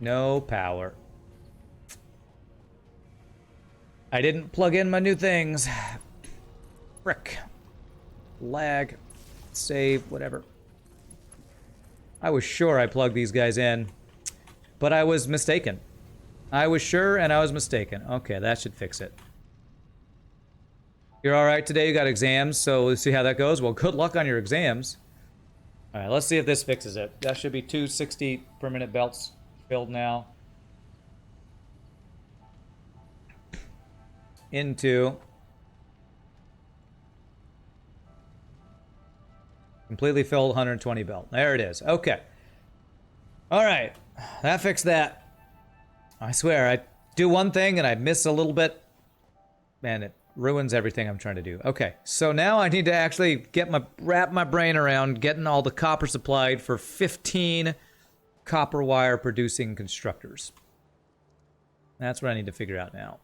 No power. I didn't plug in my new things. Frick. Lag. Save. Whatever. I was sure I plugged these guys in. But I was mistaken. I was sure and I was mistaken. Okay, that should fix it. You're alright today? You got exams, so let's see how that goes. Well, good luck on your exams. Alright, let's see if this fixes it. That should be 260 per minute belts filled now. Into... Completely filled 120 belt. There it is. Okay. Alright. That fixed that. I swear, I do one thing and I miss a little bit. Man, it ruins everything I'm trying to do. Okay, so now I need to actually wrap my brain around getting all the copper supplied for 15 copper wire producing constructors. That's what I need to figure out now.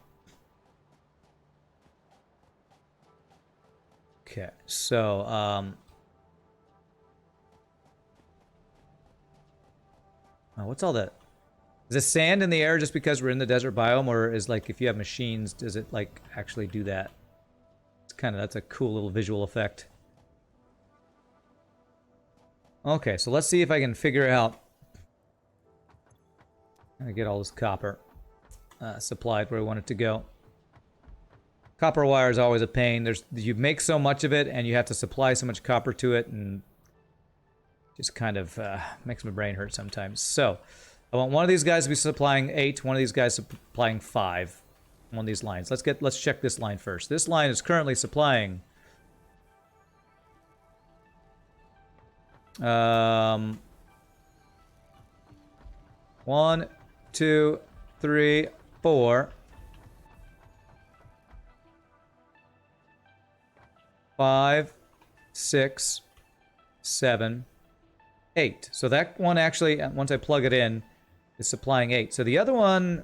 Okay, so, oh, what's all that? Is this sand in the air just because we're in the desert biome, or is like if you have machines, does it like actually do that? It's kind of, that's a cool little visual effect. Okay, so let's see if I can figure out how to get all this copper supplied where we want it to go. Copper wire is always a pain. You make so much of it, and you have to supply so much copper to it, and Just kind of makes my brain hurt sometimes. So, I want one of these guys to be supplying 8, one of these guys supplying 5 on these lines. Let's check this line first. This line is currently supplying 1, 2, 3, 4, 5, 6, 7, 8. So that one actually, once I plug it in, is supplying 8. So the other one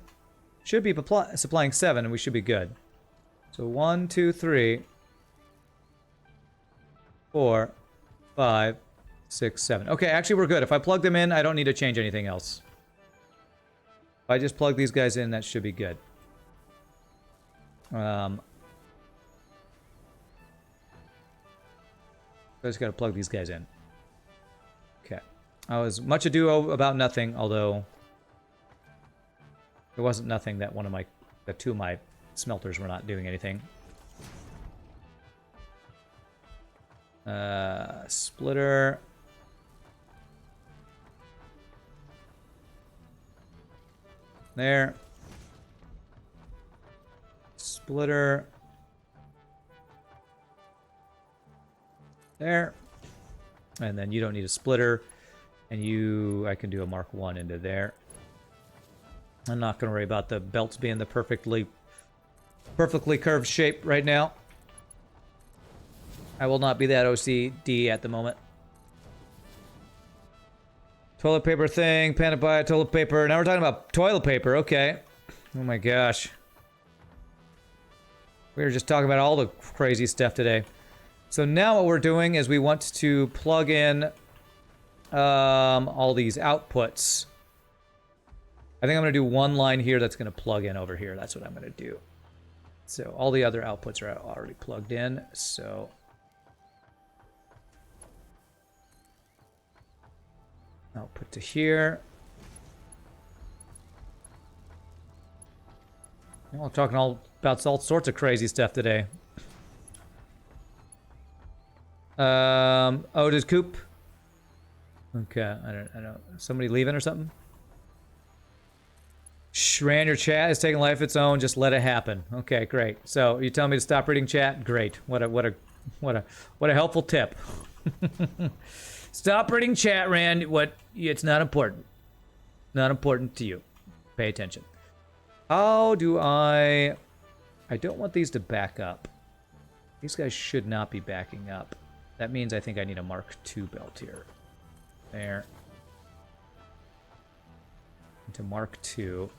should be supplying 7, and we should be good. So 1, 2, 3, 4, 5, 6, 7. Okay, actually we're good. If I plug them in, I don't need to change anything else. If I just plug these guys in, that should be good. I just gotta plug these guys in. Okay. I was much ado about nothing, although it wasn't nothing that that 2 of my smelters were not doing anything. Splitter. There. Splitter. There. And then you don't need a splitter. And I can do a Mark 1 into there. I'm not going to worry about the belts being the perfectly curved shape right now. I will not be that OCD at the moment. Toilet paper thing, panda buy toilet paper. Now we're talking about toilet paper, okay. Oh my gosh. We were just talking about all the crazy stuff today. So now what we're doing is we want to plug in all these outputs. I think I'm going to do one line here that's going to plug in over here. That's what I'm going to do. So all the other outputs are already plugged in. So output to here. Well, I'm talking about all sorts of crazy stuff today. Otis Coop. Okay, I don't. Somebody leaving or something? Shran, your chat is taking life of its own. Just let it happen. Okay, great. So you tell me to stop reading chat? Great. What a helpful tip. Stop reading chat, Rand. It's not important. Not important to you. Pay attention. How do I don't want these to back up. These guys should not be backing up. That means I think I need a Mark II belt here. There. Into Mark II.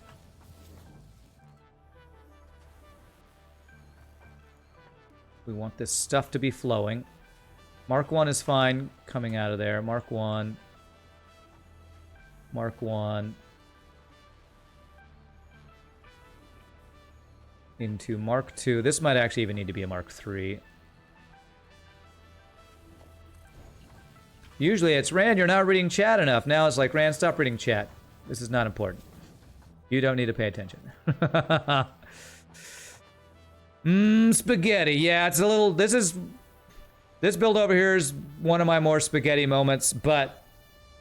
We want this stuff to be flowing. Mark 1 is fine coming out of there. Mark 1. Mark 1. Into Mark 2. This might actually even need to be a Mark 3. Usually it's, Rand, you're not reading chat enough. Now it's like, Rand, stop reading chat. This is not important. You don't need to pay attention. Spaghetti. Yeah, it's a little... This build over here is one of my more spaghetti moments, but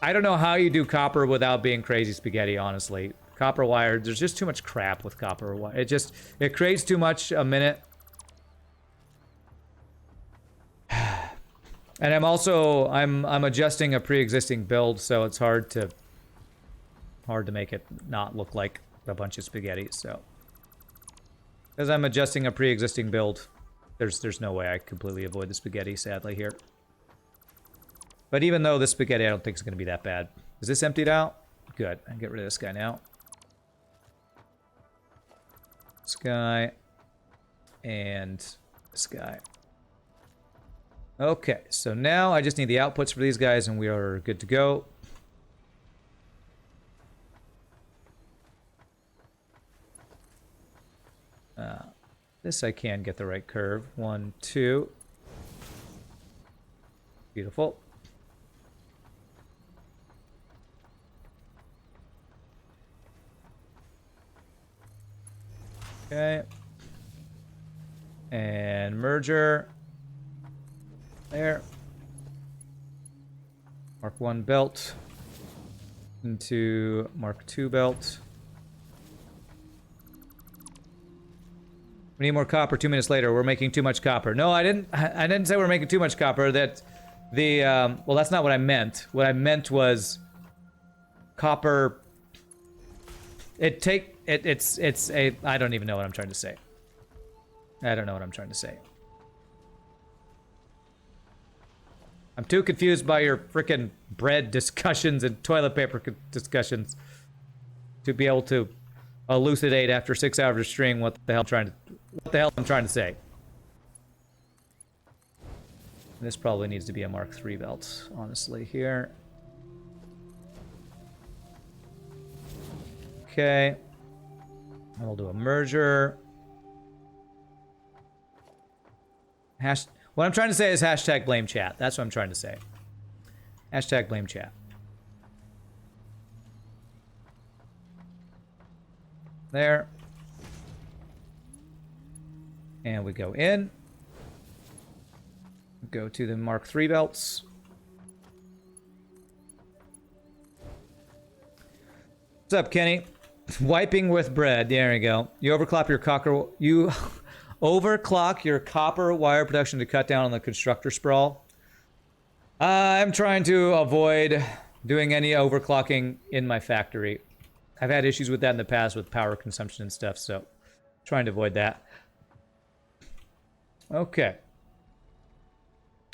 I don't know how you do copper without being crazy spaghetti, honestly. Copper wire, there's just too much crap with copper wire. It creates too much a minute. And I'm adjusting a pre-existing build, so it's hard to make it not look like a bunch of spaghetti, so. Because I'm adjusting a pre-existing build, there's no way I completely avoid the spaghetti, sadly, here. But even though this spaghetti I don't think is going to be that bad. Is this emptied out? Good. I can get rid of this guy now. This guy. And this guy. Okay, so now I just need the outputs for these guys and we are good to go. This I can get the right curve. 1, 2. Beautiful. Okay. And merger. There. Mark 1 belt into Mark 2 belt. We need more copper 2 minutes later. We're making too much copper. No, I didn't say we're making too much copper. That the well, that's not what I meant. What I meant was copper. It's a I don't even know what I'm trying to say. I don't know what I'm trying to say. I'm too confused by your frickin' bread discussions and toilet paper discussions to be able to elucidate after 6 hours of stream what the hell I'm trying to say. This probably needs to be a Mark III belt, honestly, here. Okay. And we'll do a merger. What I'm trying to say is hashtag blame chat. That's what I'm trying to say. Hashtag blame chat. There. And we go in. Go to the Mark III belts. What's up, Kenny? Wiping with bread. There you go. You overclock your overclock your copper wire production to cut down on the constructor sprawl. I'm trying to avoid doing any overclocking in my factory. I've had issues with that in the past with power consumption and stuff, so trying to avoid that. Okay.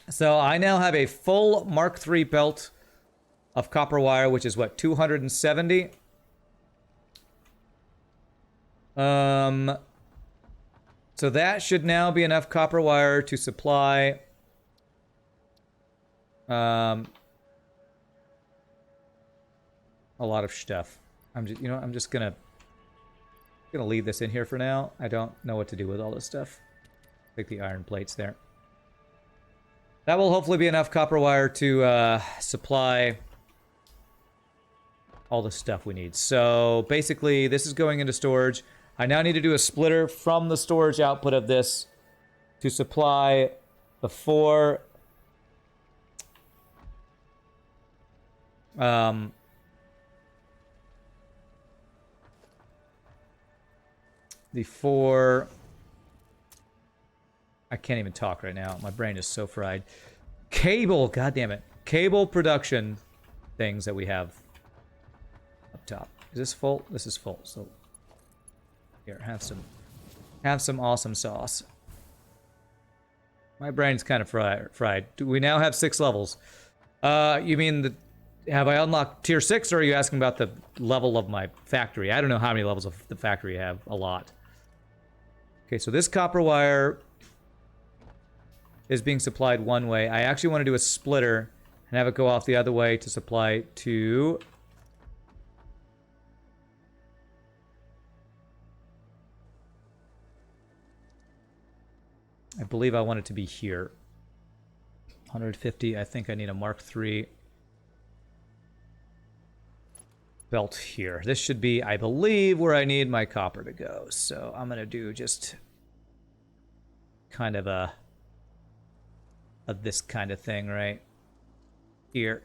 So I now have a full Mark III belt of copper wire, which is what, 270? So that should now be enough copper wire to supply a lot of stuff. I'm just gonna leave this in here for now. I don't know what to do with all this stuff. Like the iron plates there. That will hopefully be enough copper wire to supply all the stuff we need. So basically, this is going into storage. I now need to do a splitter from the storage output of this to supply the four I can't even talk right now. My brain is so fried. Cable, goddammit. Cable production things that we have up top. Is this full? This is full, so here, have some awesome sauce. My brain's kind of fried. Do we now have 6 levels? You mean have I unlocked tier 6, or are you asking about the level of my factory? I don't know how many levels of the factory I have. A lot. Okay, so this copper wire is being supplied one way. I actually want to do a splitter and have it go off the other way to supply to I believe I want it to be here. 150. I think I need a Mark III belt here. This should be, I believe, where I need my copper to go. So I'm going to do just kind of a this kind of thing right here.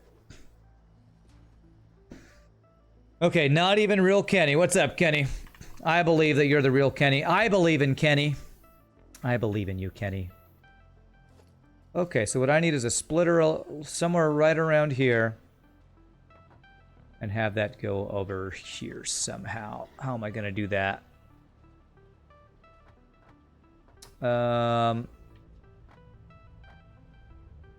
Okay, not even real Kenny. What's up, Kenny? I believe that you're the real Kenny. I believe in Kenny. I believe in you, Kenny. Okay, so what I need is a splitter somewhere right around here. And have that go over here somehow. How am I going to do that?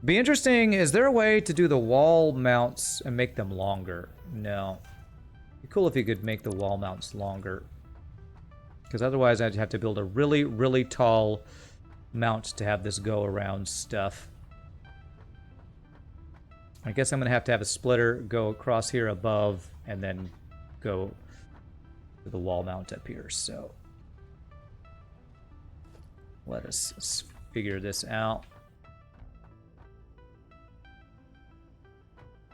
Be interesting. Is there a way to do the wall mounts and make them longer? No. It'd be cool if you could make the wall mounts longer. Because otherwise I'd have to build a really, really tall mount to have this go around stuff. I guess I'm going to have a splitter go across here above and then go to the wall mount up here. So let us figure this out.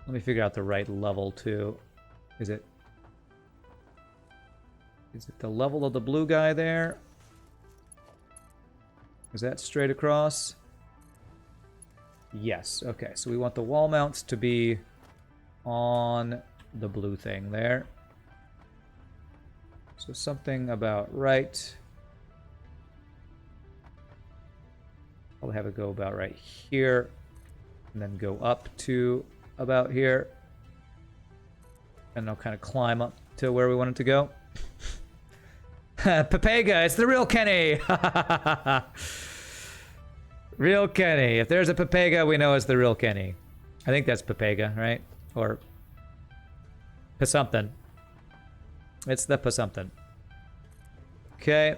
Let me figure out the right level too. Is it the level of the blue guy there? Is that straight across? Yes. Okay, so we want the wall mounts to be on the blue thing there. So something about right. I'll have it go about right here, and then go up to about here. And I'll kind of climb up to where we want it to go. Papega, it's the real Kenny! Real Kenny. If there's a Papega, we know it's the real Kenny. I think that's Papega, right? Or something. It's the something. Okay.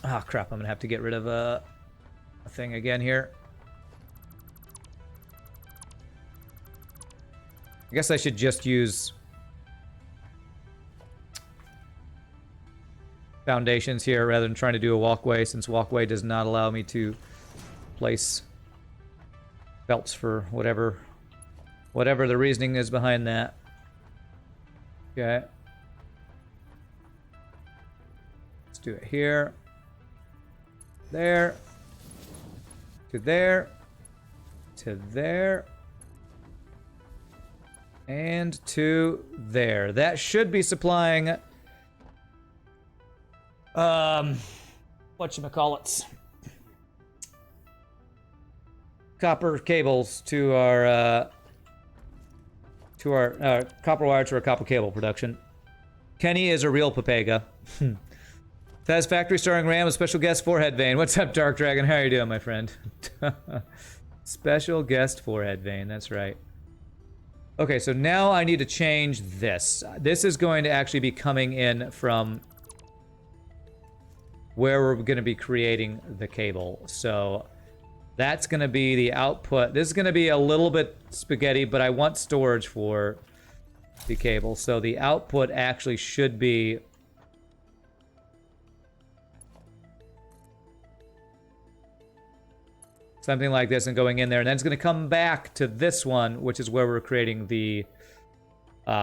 Ah, oh, crap. I'm going to have to get rid of a thing again here. I guess I should just use foundations here rather than trying to do a walkway, since walkway does not allow me to place belts for whatever the reasoning is behind that. Okay. Let's do it here. There. To there. To there. And to there. That should be supplying whatchamacallits, copper cables to our copper wire to our copper cable production. Kenny is a real Papega. Satisfactory starring Ram with special guest forehead vein. What's up, Dark Dragon? How are you doing, my friend? Special guest forehead vein, that's right. Okay, so now I need to change this. This is going to actually be coming in from where we're going to be creating the cable. So that's going to be the output. This is going to be a little bit spaghetti, but I want storage for the cable. So the output actually should be something like this and going in there. And then it's going to come back to this one, which is where we're creating the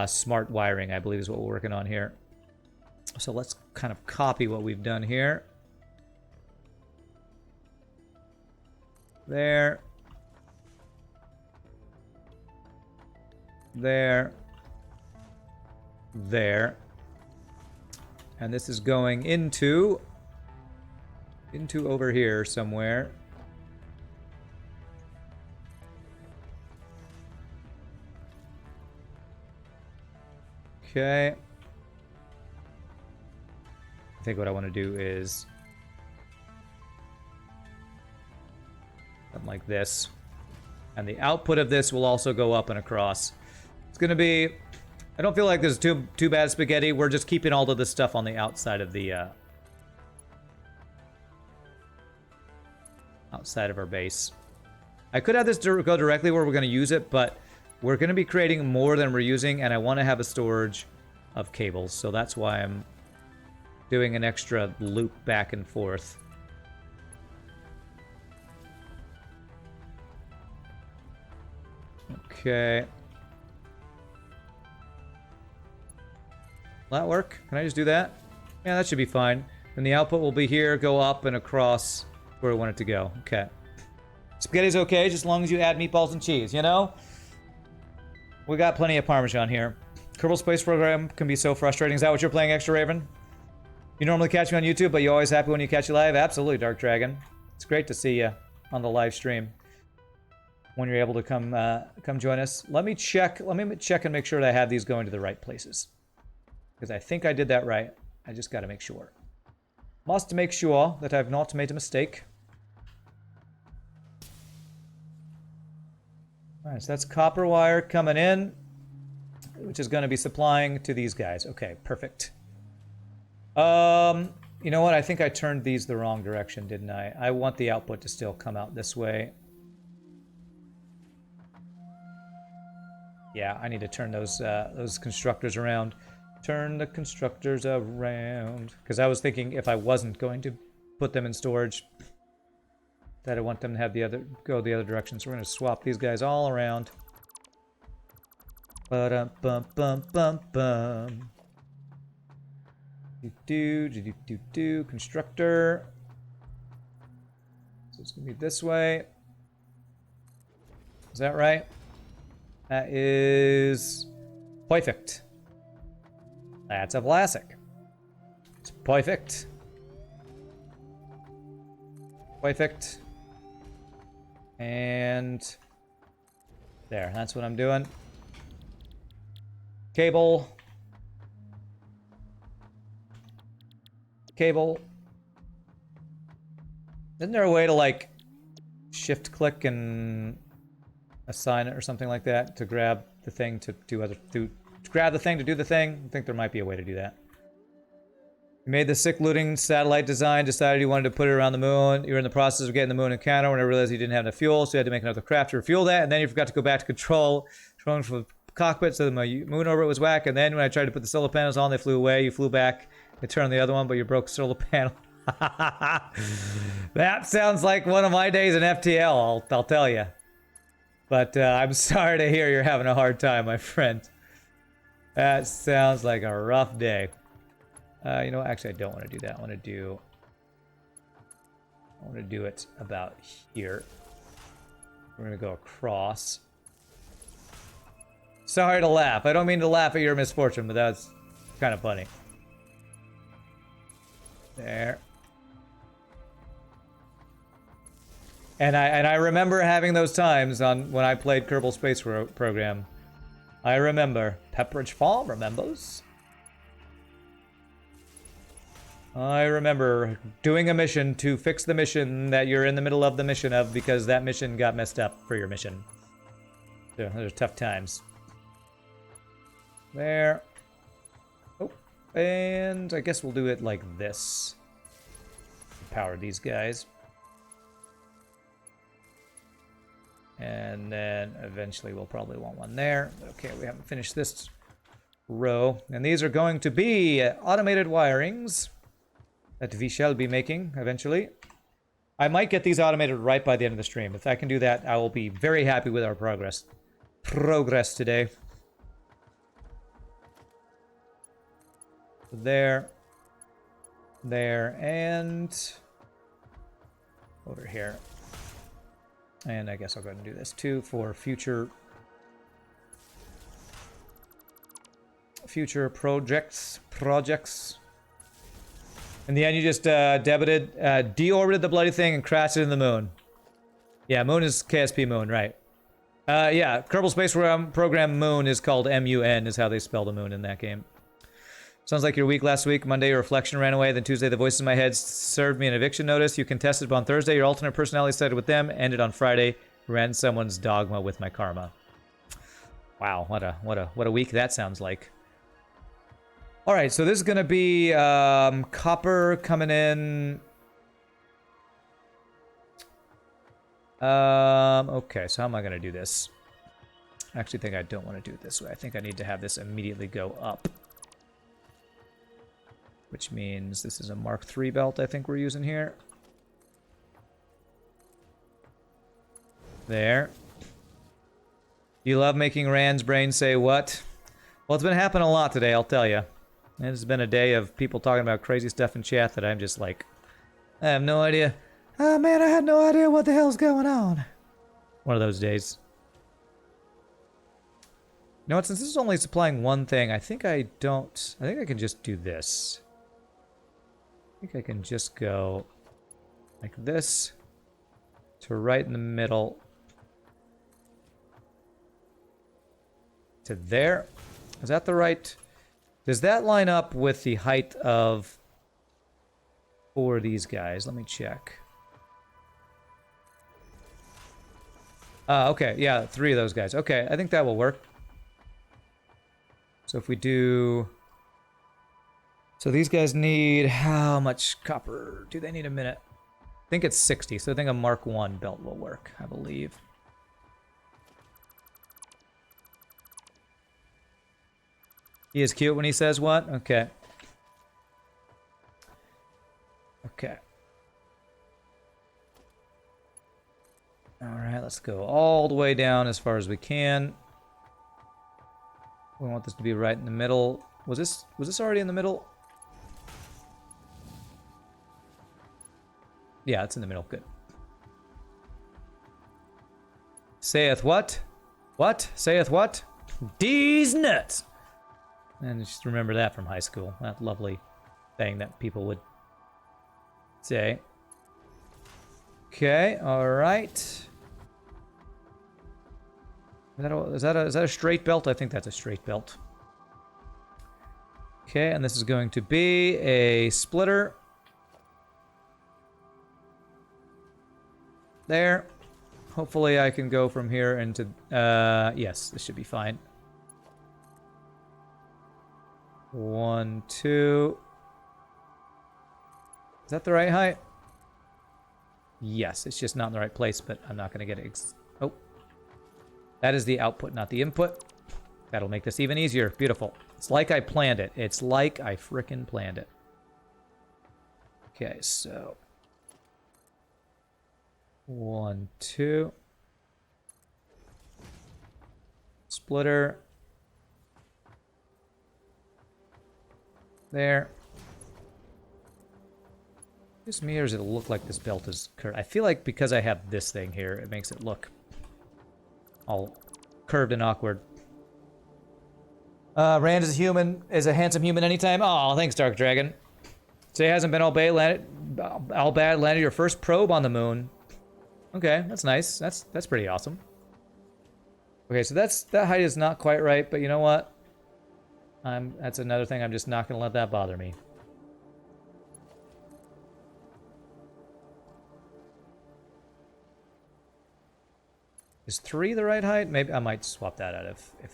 smart wiring, I believe is what we're working on here. So let's kind of copy what we've done here. There. There. There. And this is going into over here somewhere. Okay. I think what I want to do is something like this. And the output of this will also go up and across. It's going to be... I don't feel like this is too bad spaghetti. We're just keeping all of this stuff on the outside of the... outside of our base. I could have this go directly where we're going to use it, but we're going to be creating more than we're using, and I want to have a storage of cables. So that's why I'm doing an extra loop back and forth. Okay. Will that work? Can I just do that? Yeah, that should be fine. And the output will be here, go up and across where we want it to go. Okay. Spaghetti's okay, just as long as you add meatballs and cheese, you know? We got plenty of Parmesan here. Kerbal Space Program can be so frustrating. Is that what you're playing, Extra Raven? You normally catch me on YouTube, but you're always happy when you catch you live? Absolutely, Dark Dragon. It's great to see you on the live stream when you're able to come join us. Let me check and make sure that I have these going to the right places, because I think I did that right. I just got to make sure. Must make sure that I've not made a mistake. All right, so that's copper wire coming in, which is going to be supplying to these guys. Okay, perfect. You know what? I think I turned these the wrong direction, didn't I? I want the output to still come out this way. Yeah, I need to turn those constructors around. Turn the constructors around. Because I was thinking if I wasn't going to put them in storage, that I want them to have go the other direction. So we're going to swap these guys all around. Ba-dum-bum-bum-bum-bum. Constructor. So it's going to be this way. Is that right? That is perfect. That's a classic. It's perfect. Perfect. And there, that's what I'm doing. Cable. Cable. Isn't there a way to like shift click and assign it or something like that to grab the thing to do to grab the thing to do the thing? I think there might be a way to do that. You made the sick looting satellite design, decided you wanted to put it around the moon. You were in the process of getting the moon encounter when I realized you didn't have enough fuel, so you had to make another craft to refuel that, and then you forgot to go back to control from the cockpit, so my moon orbit was whack, and then when I tried to put the solar panels on, they flew away. You flew back, they turned on the other one, but you broke the solar panel. That sounds like one of my days in FTL, I'll tell you. But I'm sorry to hear you're having a hard time, my friend. That sounds like a rough day. You know what? Actually, I don't want to do that. I want to do it about here. We're going to go across. Sorry to laugh. I don't mean to laugh at your misfortune, but that's kind of funny. There. And I remember having those times on when I played Kerbal Space Program. I remember. Pepperidge Farm remembers. I remember doing a mission to fix the mission that you're in the middle of the mission of because that mission got messed up for your mission. So those are tough times. There. Oh, and I guess we'll do it like this. Power these guys. And then eventually we'll probably want one there. Okay, we haven't finished this row. And these are going to be automated wirings that we shall be making eventually. I might get these automated right by the end of the stream. If I can do that, I will be very happy with our progress. Progress today. There. There. And over here. And I guess I'll go ahead and do this too for future projects. In the end, you just deorbited the bloody thing and crashed it in the moon. Yeah, moon is KSP moon, right? Yeah, Kerbal Space Program moon is called MUN, is how they spell the moon in that game. Sounds like your week last week. Monday, your reflection ran away. Then Tuesday, the voices in my head served me an eviction notice. You contested on Thursday. Your alternate personality sided with them. Ended on Friday. Ran someone's dogma with my karma. Wow, what a week that sounds like. All right, so this is gonna be copper coming in. Okay, so how am I gonna do this? I actually think I don't want to do it this way. I think I need to have this immediately go up. Which means this is a Mark III belt I think we're using here. There. You love making Rand's brain say what? Well, it's been happening a lot today, I'll tell you. It's been a day of people talking about crazy stuff in chat that I'm just like, I have no idea. Oh man, I had no idea what the hell's going on. One of those days. You know what, since this is only supplying one thing, I think I can just do this. I think I can just go like this to right in the middle to there. Is that the right? Does that line up with the height of 4 of these guys? Let me check. Okay, yeah, 3 of those guys. Okay, I think that will work. So if we do... So these guys need how much copper? Do they need a minute? I think it's 60, so I think a Mark I belt will work, I believe. He is cute when he says what? Okay. Okay. Alright, let's go all the way down as far as we can. We want this to be right in the middle. Was this already in the middle? Yeah, it's in the middle. Good. Saith what? What? Saith what? D's nuts! And just remember that from high school. That lovely thing that people would say. Okay, alright. Is that a straight belt? I think that's a straight belt. Okay, and this is going to be a splitter. There. Hopefully I can go from here into... yes, this should be fine. 1, 2... Is that the right height? Yes, it's just not in the right place, but I'm not going to get it. Oh. That is the output, not the input. That'll make this even easier. Beautiful. It's like I planned it. It's like I frickin' planned it. Okay, so... 1, 2... Splitter. There. Just me, or does it look like this belt is curved? I feel like because I have this thing here, it makes it look all curved and awkward. Rand is a handsome human anytime. Oh, thanks, Dark Dragon. Say it hasn't been all bad. Landed your first probe on the moon. Okay, that's nice. That's pretty awesome. Okay, so that height is not quite right, but you know what? That's another thing. I'm just not gonna let that bother me. Is 3 the right height? Maybe I might swap that out if... I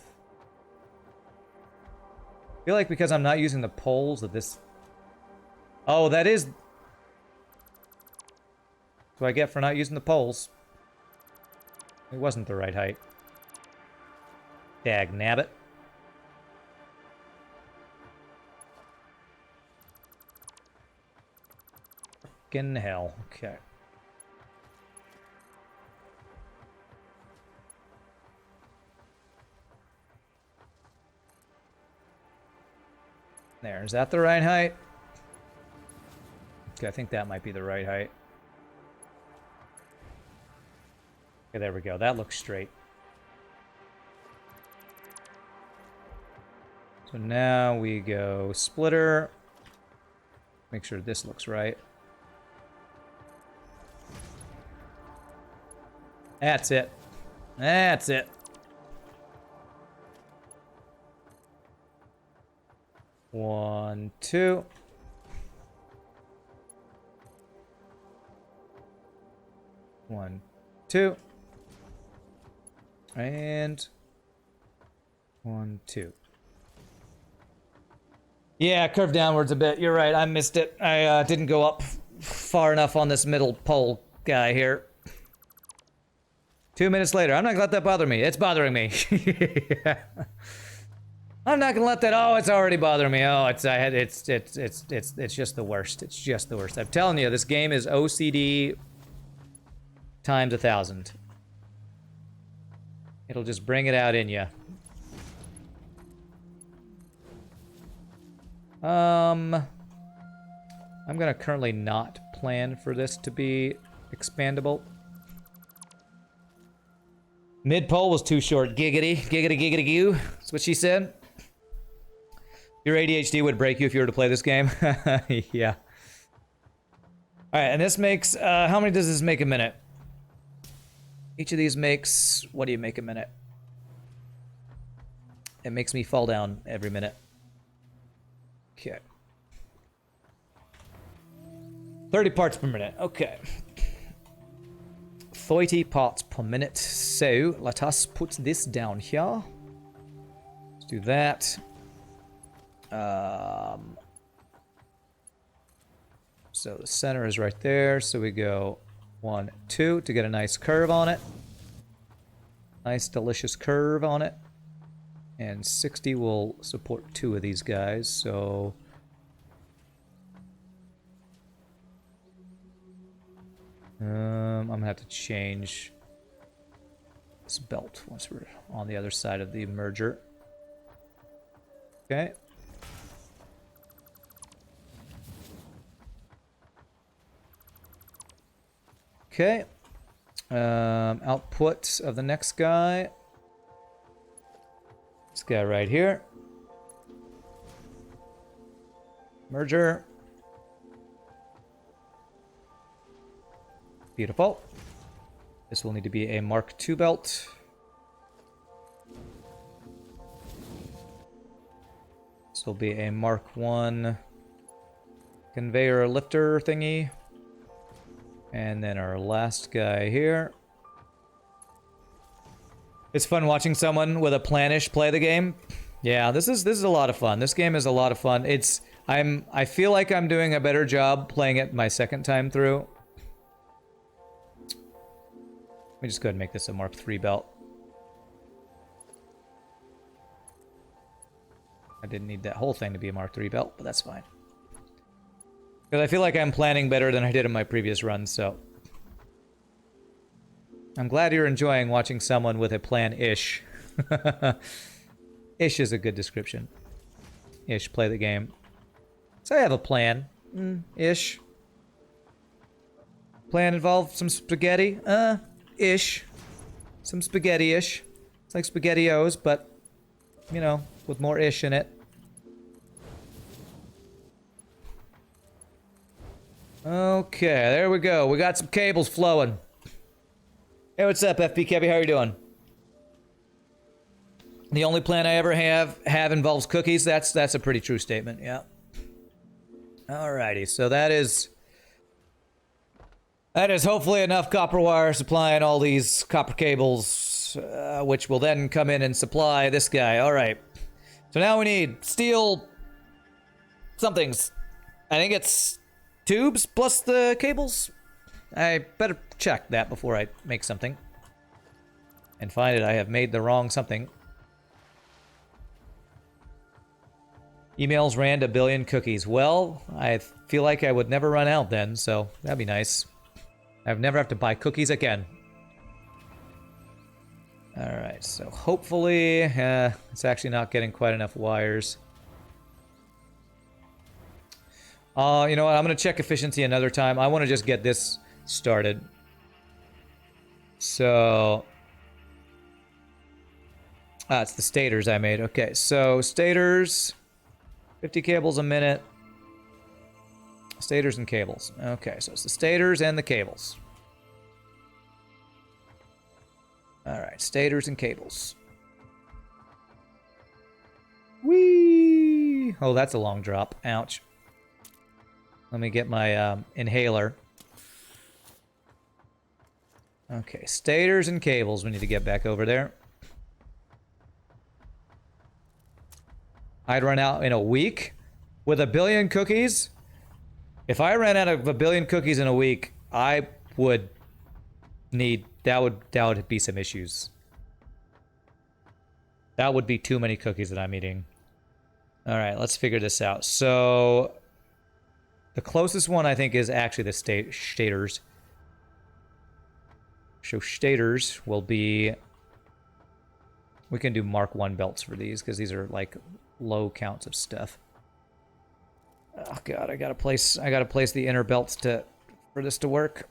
feel like because I'm not using the poles that this... Oh, that is... That's what I get for not using the poles. It wasn't the right height. Dag nabbit. Fucking hell. Okay. There, is that the right height? Okay, I think that might be the right height. Okay, there we go. That looks straight. So now we go splitter. Make sure this looks right. That's it. That's it. One, two. One, two. And 1, 2. Yeah, curve downwards a bit. You're right. I missed it. I didn't go up far enough on this middle pole guy here. 2 minutes later. I'm not gonna let that bother me. It's bothering me. Yeah. I'm not gonna let that. Oh, it's already bothering me. Oh, it's just the worst. It's just the worst. I'm telling you, this game is OCD times 1,000. It'll just bring it out in you. I'm gonna currently not plan for this to be expandable. Mid pole was too short. Giggity, giggity, giggity, goo. That's what she said. Your ADHD would break you if you were to play this game. Yeah. All right, and this makes, how many does this make a minute? Each of these makes, what do you make a minute? It makes me fall down every minute. Okay. 30 parts per minute, okay. 30 parts per minute. So, let us put this down here. Let's do that. So the center is right there, so we go 1, 2 to get a nice curve on it. Nice, delicious curve on it. And 60 will support 2 of these guys, so... I'm gonna have to change this belt once we're on the other side of the merger. Okay. Okay. Output of the next guy. This guy right here. Merger. Beautiful. This will need to be a Mark II belt. This will be a Mark I conveyor lifter thingy. And then our last guy here. It's fun watching someone with a planish play the game. Yeah, this is a lot of fun. This game is a lot of fun. I feel like I'm doing a better job playing it my second time through. Let me just go ahead and make this a Mark III belt. I didn't need that whole thing to be a Mark III belt, but that's fine. Because I feel like I'm planning better than I did in my previous run, so... I'm glad you're enjoying watching someone with a plan-ish. Ish is a good description. Ish, play the game. So I have a plan. Ish. Plan involved some spaghetti? Ish. Some spaghetti-ish. It's like SpaghettiOs, but, you know, with more ish in it. Okay, there we go. We got some cables flowing. Hey, what's up, FB Kevy? How you doing? The only plan I ever have involves cookies. That's a pretty true statement, yeah. Alrighty, so that is hopefully enough copper wire supplying all these copper cables, which will then come in and supply this guy. Alright. So now we need steel somethings. I think it's tubes plus the cables. I better check that before I make something. And find it. I have made the wrong something. Emails ran to 1 billion cookies. Well, I feel like I would never run out then, so that'd be nice. I've never have to buy cookies again. Alright, so hopefully it's actually not getting quite enough wires. You know what? I'm going to check efficiency another time. I want to just get this started. So... it's the stators I made. Okay, so stators... 50 cables a minute. Stators and cables. Okay, so it's the stators and the cables. Alright, stators and cables. Whee! Oh, that's a long drop. Ouch. Let me get my inhaler. Okay, stators and cables. We need to get back over there. I'd run out in a week with 1 billion cookies. If I ran out of 1 billion cookies in a week, I would need... That would be some issues. That would be too many cookies that I'm eating. Alright, let's figure this out. So... the closest one, I think, is actually the stators. So stators will be... we can do Mark I belts for these, because these are, like, low counts of stuff. Oh, God, I gotta place the inner belts for this to work.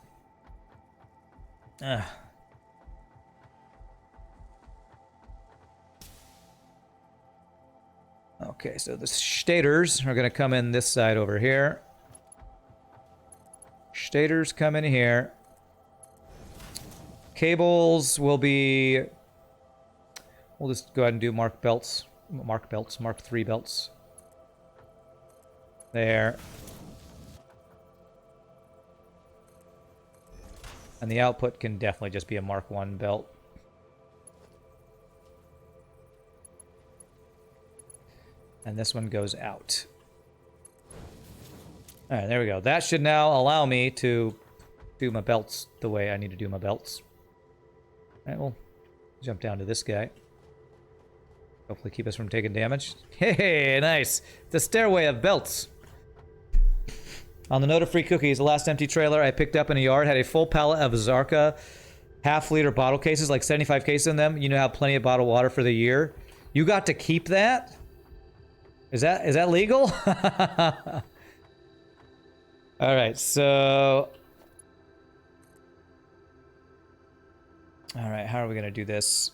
Okay, so the stators are gonna come in this side over here. Stators come in here. Cables will be... we'll just go ahead and do Mark III belts. There. And the output can definitely just be a Mark I belt. And this one goes out. Alright, there we go. That should now allow me to do my belts the way I need to do my belts. Alright, we'll jump down to this guy. Hopefully keep us from taking damage. Hey, nice! The stairway of belts. On the note of free cookies, the last empty trailer I picked up in a yard had a full pallet of Zarka half-liter bottle cases, like 75 cases in them. You know, have plenty of bottled water for the year. You got to keep that? Is that legal? Alright, so... All right, how are we going to do this?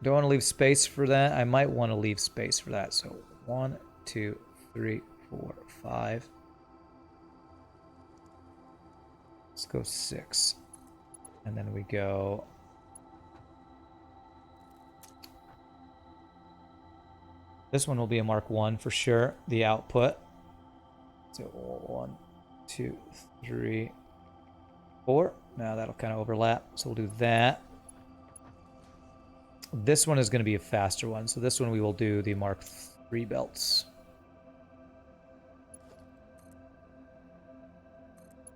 Do I want to leave space for that? I might want to leave space for that. So 1, 2, 3, 4, 5. Let's go 6. And then we go... This one will be a Mark 1 for sure, the output. So 1, 2, 3, 4. Now that'll kind of overlap, so we'll do that. This one is going to be a faster one, so this one we will do the Mark 3 belts.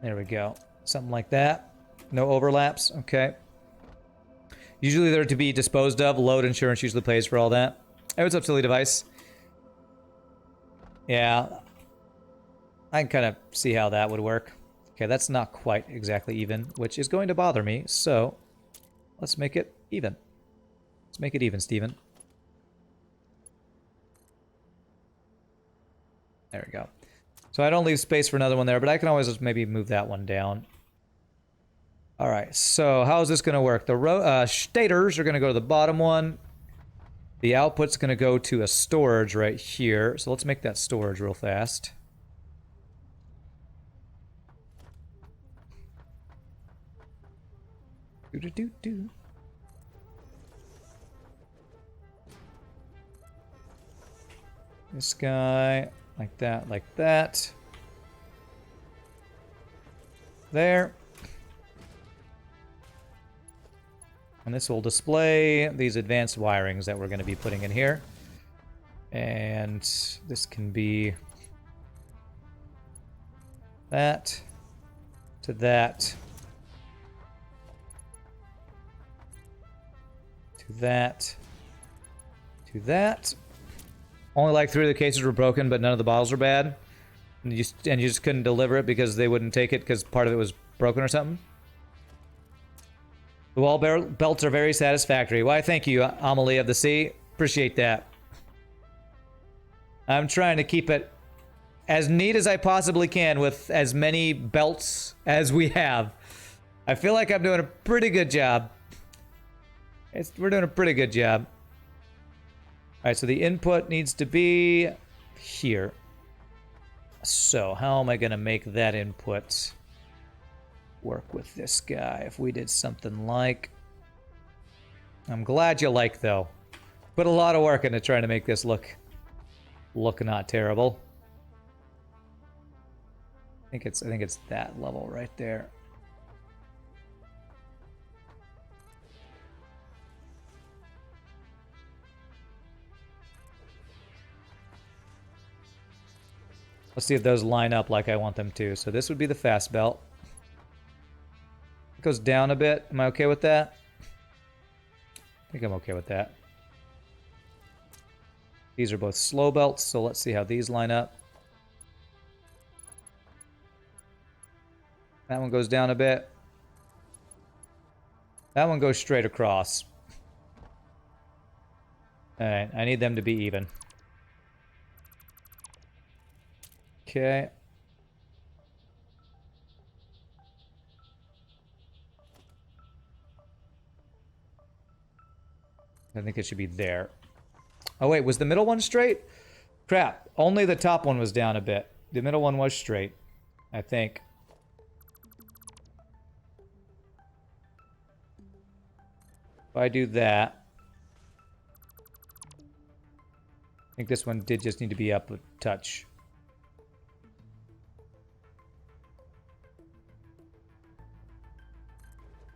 There we go. Something like that. No overlaps. Okay. Usually they're to be disposed of. Load insurance usually pays for all that. Hey, what's up, silly device? Yeah. I can kind of see how that would work. Okay, that's not quite exactly even, which is going to bother me. So let's make it even. Let's make it even, Steven. There we go. So I don't leave space for another one there, but I can always just maybe move that one down. All right, so how is this going to work? The stators are going to go to the bottom one. The output's going to go to a storage right here. So let's make that storage real fast. Do-do-do-do. This guy, like that, like that. There. And this will display these advanced wirings that we're going to be putting in here. And this can be that to that to that to that. Only like 3 of the cases were broken, but none of the bottles were bad. And you just couldn't deliver it because they wouldn't take it because part of it was broken or something. The wall belts are very satisfactory. Why, thank you, Amelie of the Sea. Appreciate that. I'm trying to keep it as neat as I possibly can with as many belts as we have. I feel like I'm doing a pretty good job. We're doing a pretty good job. All right, so the input needs to be here. So how am I going to make that input work with this guy? If we did something like... I'm glad you like, though. Put a lot of work into trying to make this look not terrible. I think it's that level right there. Let's see if those line up like I want them to. So this would be the fast belt. It goes down a bit. Am I okay with that? I think I'm okay with that. These are both slow belts, so let's see how these line up. That one goes down a bit. That one goes straight across. Alright, I need them to be even. Okay. I think it should be there. Oh wait, was the middle one straight? Crap, only the top one was down a bit. The middle one was straight, I think. If I do that, I think this one did just need to be up a touch.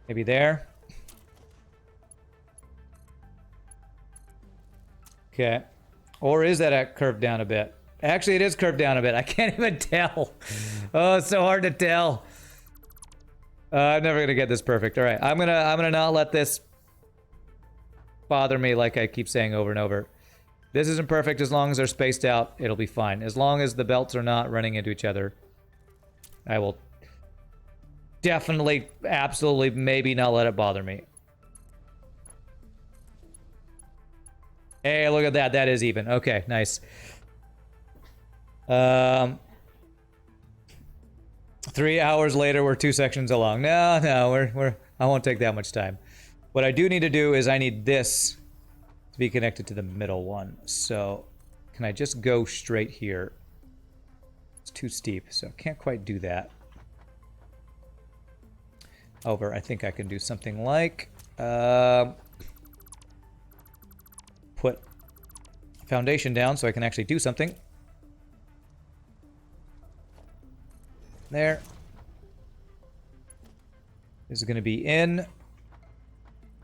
Maybe there. Okay. Or is that curved down a bit? Actually, it is curved down a bit. I can't even tell. Oh, it's so hard to tell. I'm never gonna get this perfect. All right, I'm gonna not let this bother me like I keep saying over and over. This isn't perfect. As long as they're spaced out, it'll be fine. As long as the belts are not running into each other, I will definitely, absolutely, maybe not let it bother me. Hey, look at that. That is even. Okay, nice. 3 hours later, we're 2 sections along. No, I won't take that much time. What I do need to do is I need this to be connected to the middle one. So can I just go straight here? It's too steep, so I can't quite do that. However, I think I can do something like put foundation down so I can actually do something. There. This is going to be in.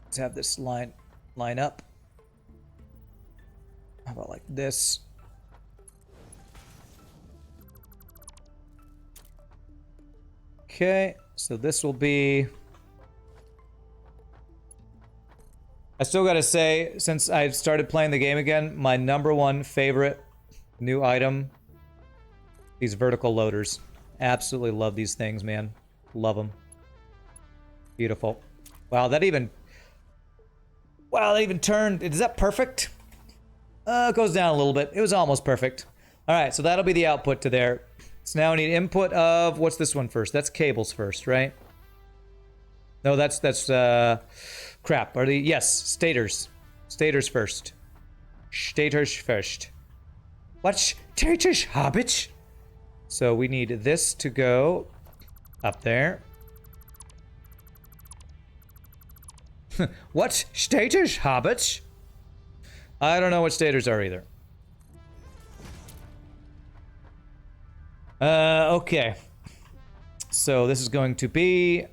Let's have this line up. How about like this? Okay, so this will be... I still gotta say, since I've started playing the game again, my #1 favorite new item, these vertical loaders. Absolutely love these things, man. Love them. Beautiful. Wow, that even... Wow, that even turned... Is that perfect? It goes down a little bit. It was almost perfect. Alright, so that'll be the output to there. So now I need input of... What's this one first? That's cables first, right? No, that's crap. Are the... Yes, stators. Stators first. Stators first. What? Stators, hobbits? So we need this to go up there. What? Stators, hobbits? I don't know what stators are either. Okay. So this is going to be...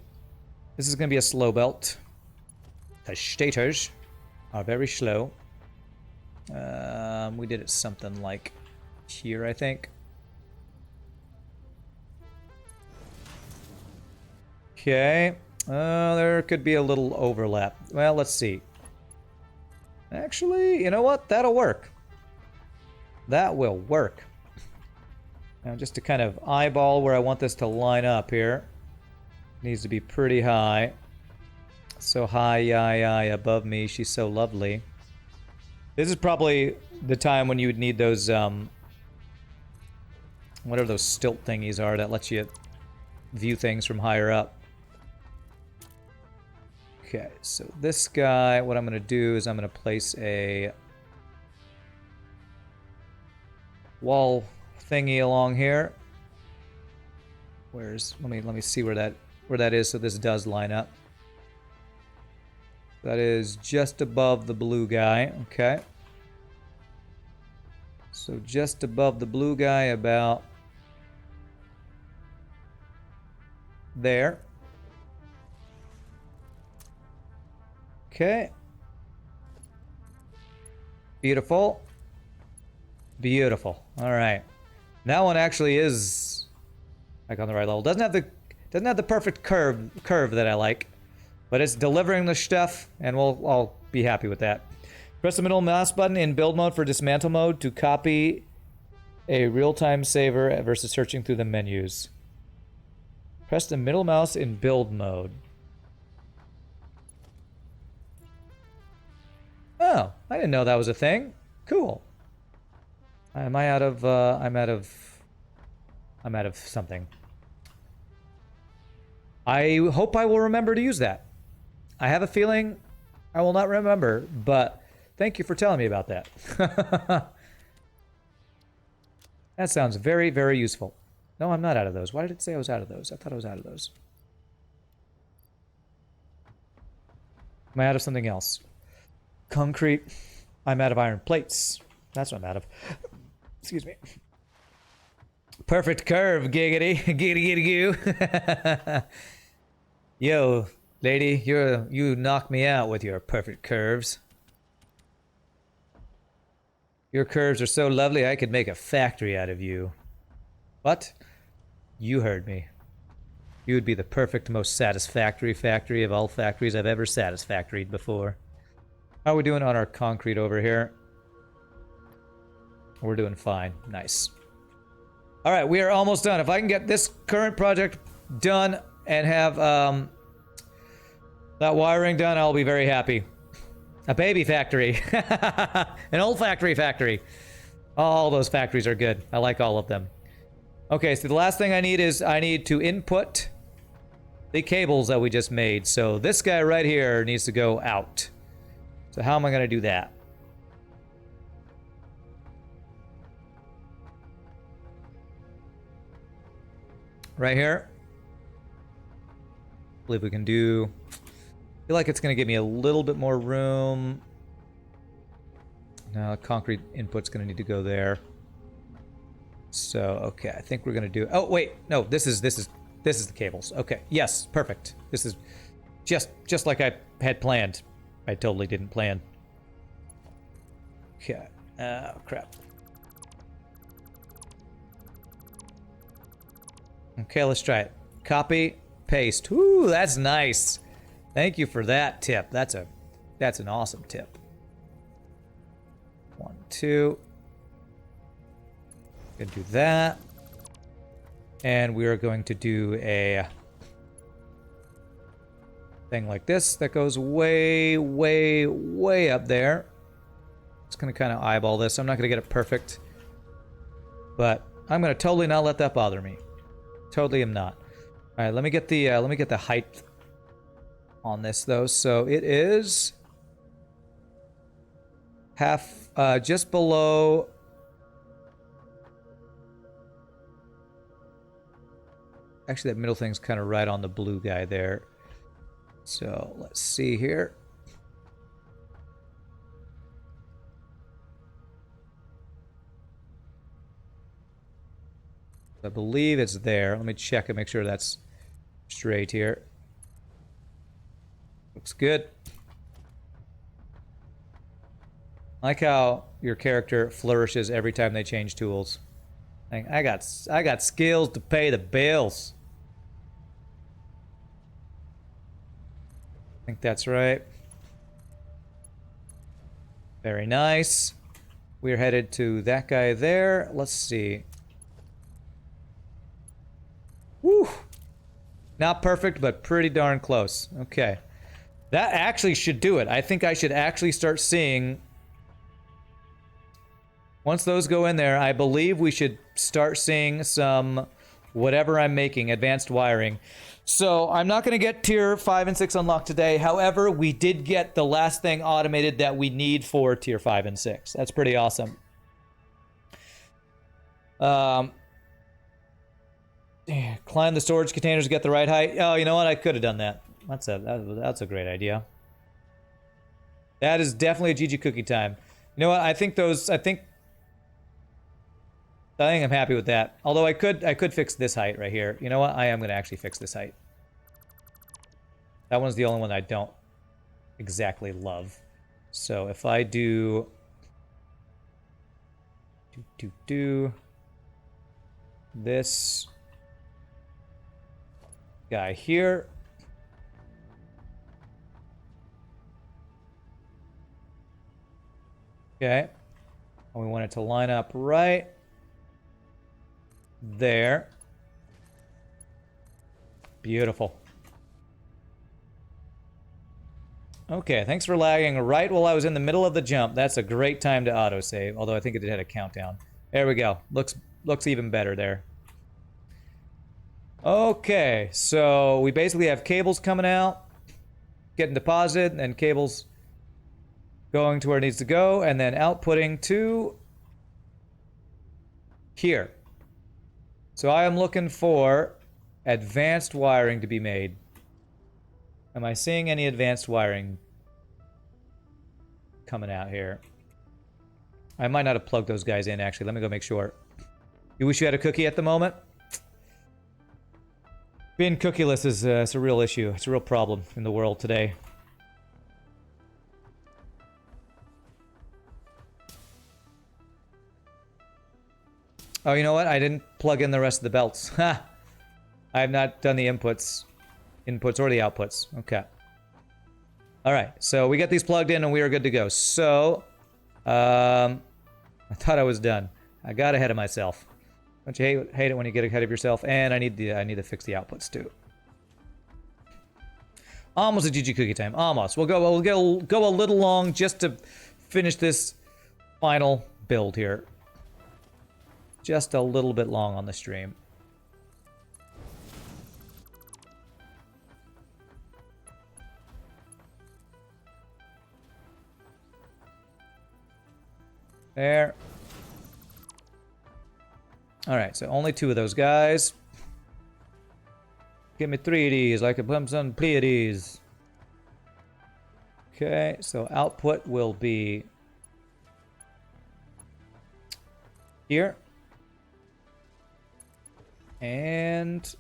This is going to be a slow belt. The stators are very slow. We did it something like here, I think. Okay. There could be a little overlap. Well, let's see. Actually, you know what? That'll work. That will work. Now, just to kind of eyeball where I want this to line up here. Needs to be pretty high. So high, above me. She's so lovely. This is probably the time when you would need those, whatever those stilt thingies are that lets you view things from higher up. Okay, so this guy, what I'm going to do is I'm going to place a wall thingy along here. Let me see where that is so this does line up. That is just above the blue guy, okay. So just above the blue guy about there. Okay. Beautiful. Beautiful. All right. That one actually is like on the right level. Doesn't have the perfect curve that I like, but it's delivering the stuff, and I'll be happy with that. Press the middle mouse button in build mode for dismantle mode to copy a real-time saver versus searching through the menus. Press the middle mouse in build mode. Oh, I didn't know that was a thing. Cool. I'm out of something. I hope I will remember to use that. I have a feeling I will not remember, but thank you for telling me about that. That sounds very, very useful. No, I'm not out of those. Why did it say I was out of those? I thought I was out of those. Am I out of something else? Concrete. I'm out of iron plates. That's what I'm out of. Excuse me. Perfect curve, giggity. Giggity giggity goo. Yo, lady, you knock me out with your perfect curves. Your curves are so lovely I could make a factory out of you. What? You heard me. You would be the perfect, most satisfactory factory of all factories I've ever satisfactoried before. How are we doing on our concrete over here? We're doing fine. Nice. All right, we are almost done. If I can get this current project done and have that wiring done, I'll be very happy. A baby factory. An old factory. All those factories are good. I like all of them. Okay, so the last thing I need is I need to input the cables that we just made. So this guy right here needs to go out. So how am I going to do that? Right here. I believe we can do... I feel like it's going to give me a little bit more room. Now, concrete input's going to need to go there. So, okay, I think we're going to do... Oh, wait. No, this is the cables. Okay. Yes, perfect. This is just like I had planned. I totally didn't plan. Okay. Oh, crap. Okay, let's try it. Copy, paste. Ooh, that's nice. Thank you for that tip. That's an awesome tip. 1, 2. Gonna do that. And we are going to do a thing like this that goes way, way, way up there. Just gonna kind of eyeball this. I'm not gonna get it perfect, but I'm gonna totally not let that bother me. Totally am not. All right, let me get the height on this though. So it is half, just below. Actually, that middle thing's kind of right on the blue guy there. So let's see here. I believe it's there. Let me check and make sure that's straight here. Looks good. I like how your character flourishes every time they change tools. Like, I got skills to pay the bills. I think that's right. Very nice. We're headed to that guy there. Let's see. Woo! Not perfect, but pretty darn close. Okay. That actually should do it. I think I should actually start seeing... Once those go in there, I believe we should start seeing some... whatever I'm making, advanced wiring. So, I'm not going to get tier 5 and 6 unlocked today. However, we did get the last thing automated that we need for tier 5 and 6. That's pretty awesome. Climb the storage containers to get the right height. Oh, you know what? I could have done that. That's a great idea. That is definitely a GG cookie time. You know what? I think I'm happy with that. Although I could fix this height right here. You know what? I am going to actually fix this height. That one's the only one I don't exactly love. So if I do this guy here. Okay. And we want it to line up right there. Beautiful. Okay, thanks for lagging right while I was in the middle of the jump. That's a great time to autosave, although I think it did have a countdown. There we go. Looks even better there. Okay, so we basically have cables coming out, getting deposited, and cables going to where it needs to go, and then outputting to here. So I am looking for advanced wiring to be made. Am I seeing any advanced wiring coming out here? I might not have plugged those guys in, actually. Let me go make sure. You wish you had a cookie at the moment? Being cookieless is it's a real issue. It's a real problem in the world today. Oh, you know what? I didn't plug in the rest of the belts. Ha! I have not done the inputs or the outputs. Okay. Alright, so we got these plugged in and we are good to go. So, I thought I was done. I got ahead of myself. Don't you hate it when you get ahead of yourself? And I need to fix the outputs too. Almost a GG cookie time. Almost. We'll go a little long just to finish this final build here. Just a little bit long on the stream. There. Alright, so only 2 of those guys. Give me 3 of these, like a pump on Pleiades. Okay, so output will be here. And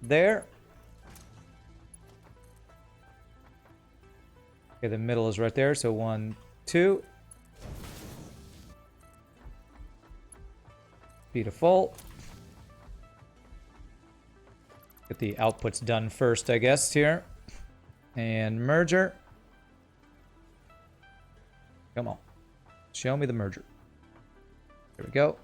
there. Okay, the middle is right there, so 1, 2. Beautiful. Get the outputs done first, I guess, here. And merger. Come on. Show me the merger. There we go.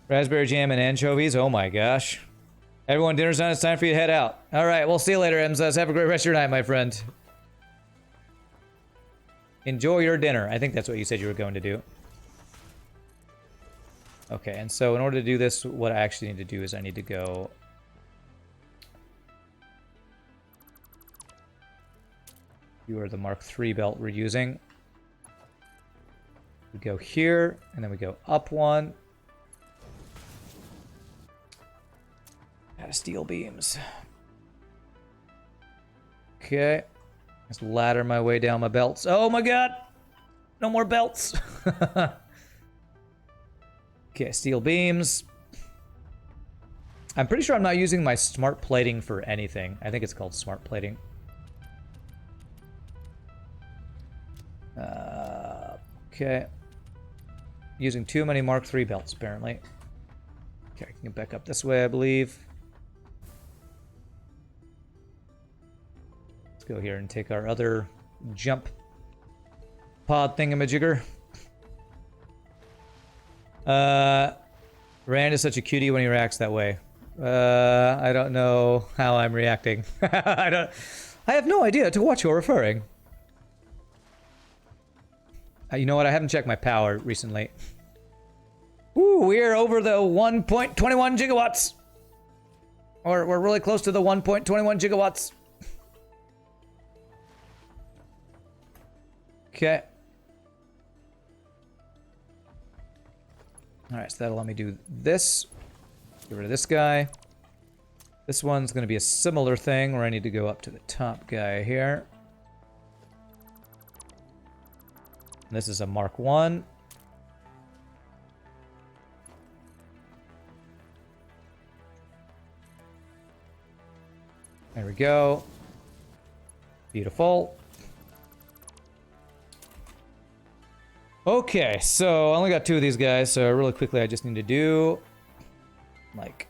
Raspberry jam and anchovies. Oh my gosh. Everyone, dinner's done. It's time for you to head out. All right, we'll see you later, Emzas. Have a great rest of your night, my friend. Enjoy your dinner. I think that's what you said you were going to do. Okay, and so in order to do this, what I actually need to do is I need to go... You are the Mark III belt we're using. We go here, and then we go up 1. Out of steel beams. Okay. Let's ladder my way down my belts. Oh my god! No more belts! Okay, steel beams. I'm pretty sure I'm not using my smart plating for anything. I think it's called smart plating. Okay. Using too many Mark III belts, apparently. Okay, I can get back up this way, I believe. Let's go here and take our other jump pod thingamajigger. Rand is such a cutie when he reacts that way. I don't know how I'm reacting. I have no idea to what you're referring. You know what? I haven't checked my power recently. Ooh, we're over the 1.21 gigawatts. Or we're really close to the 1.21 gigawatts. Okay. Alright, so that'll let me do this. Get rid of this guy. This one's going to be a similar thing where I need to go up to the top guy here. And this is a Mark 1. There we go. Beautiful. Okay, so I only got 2 of these guys, so really quickly I just need to do, like,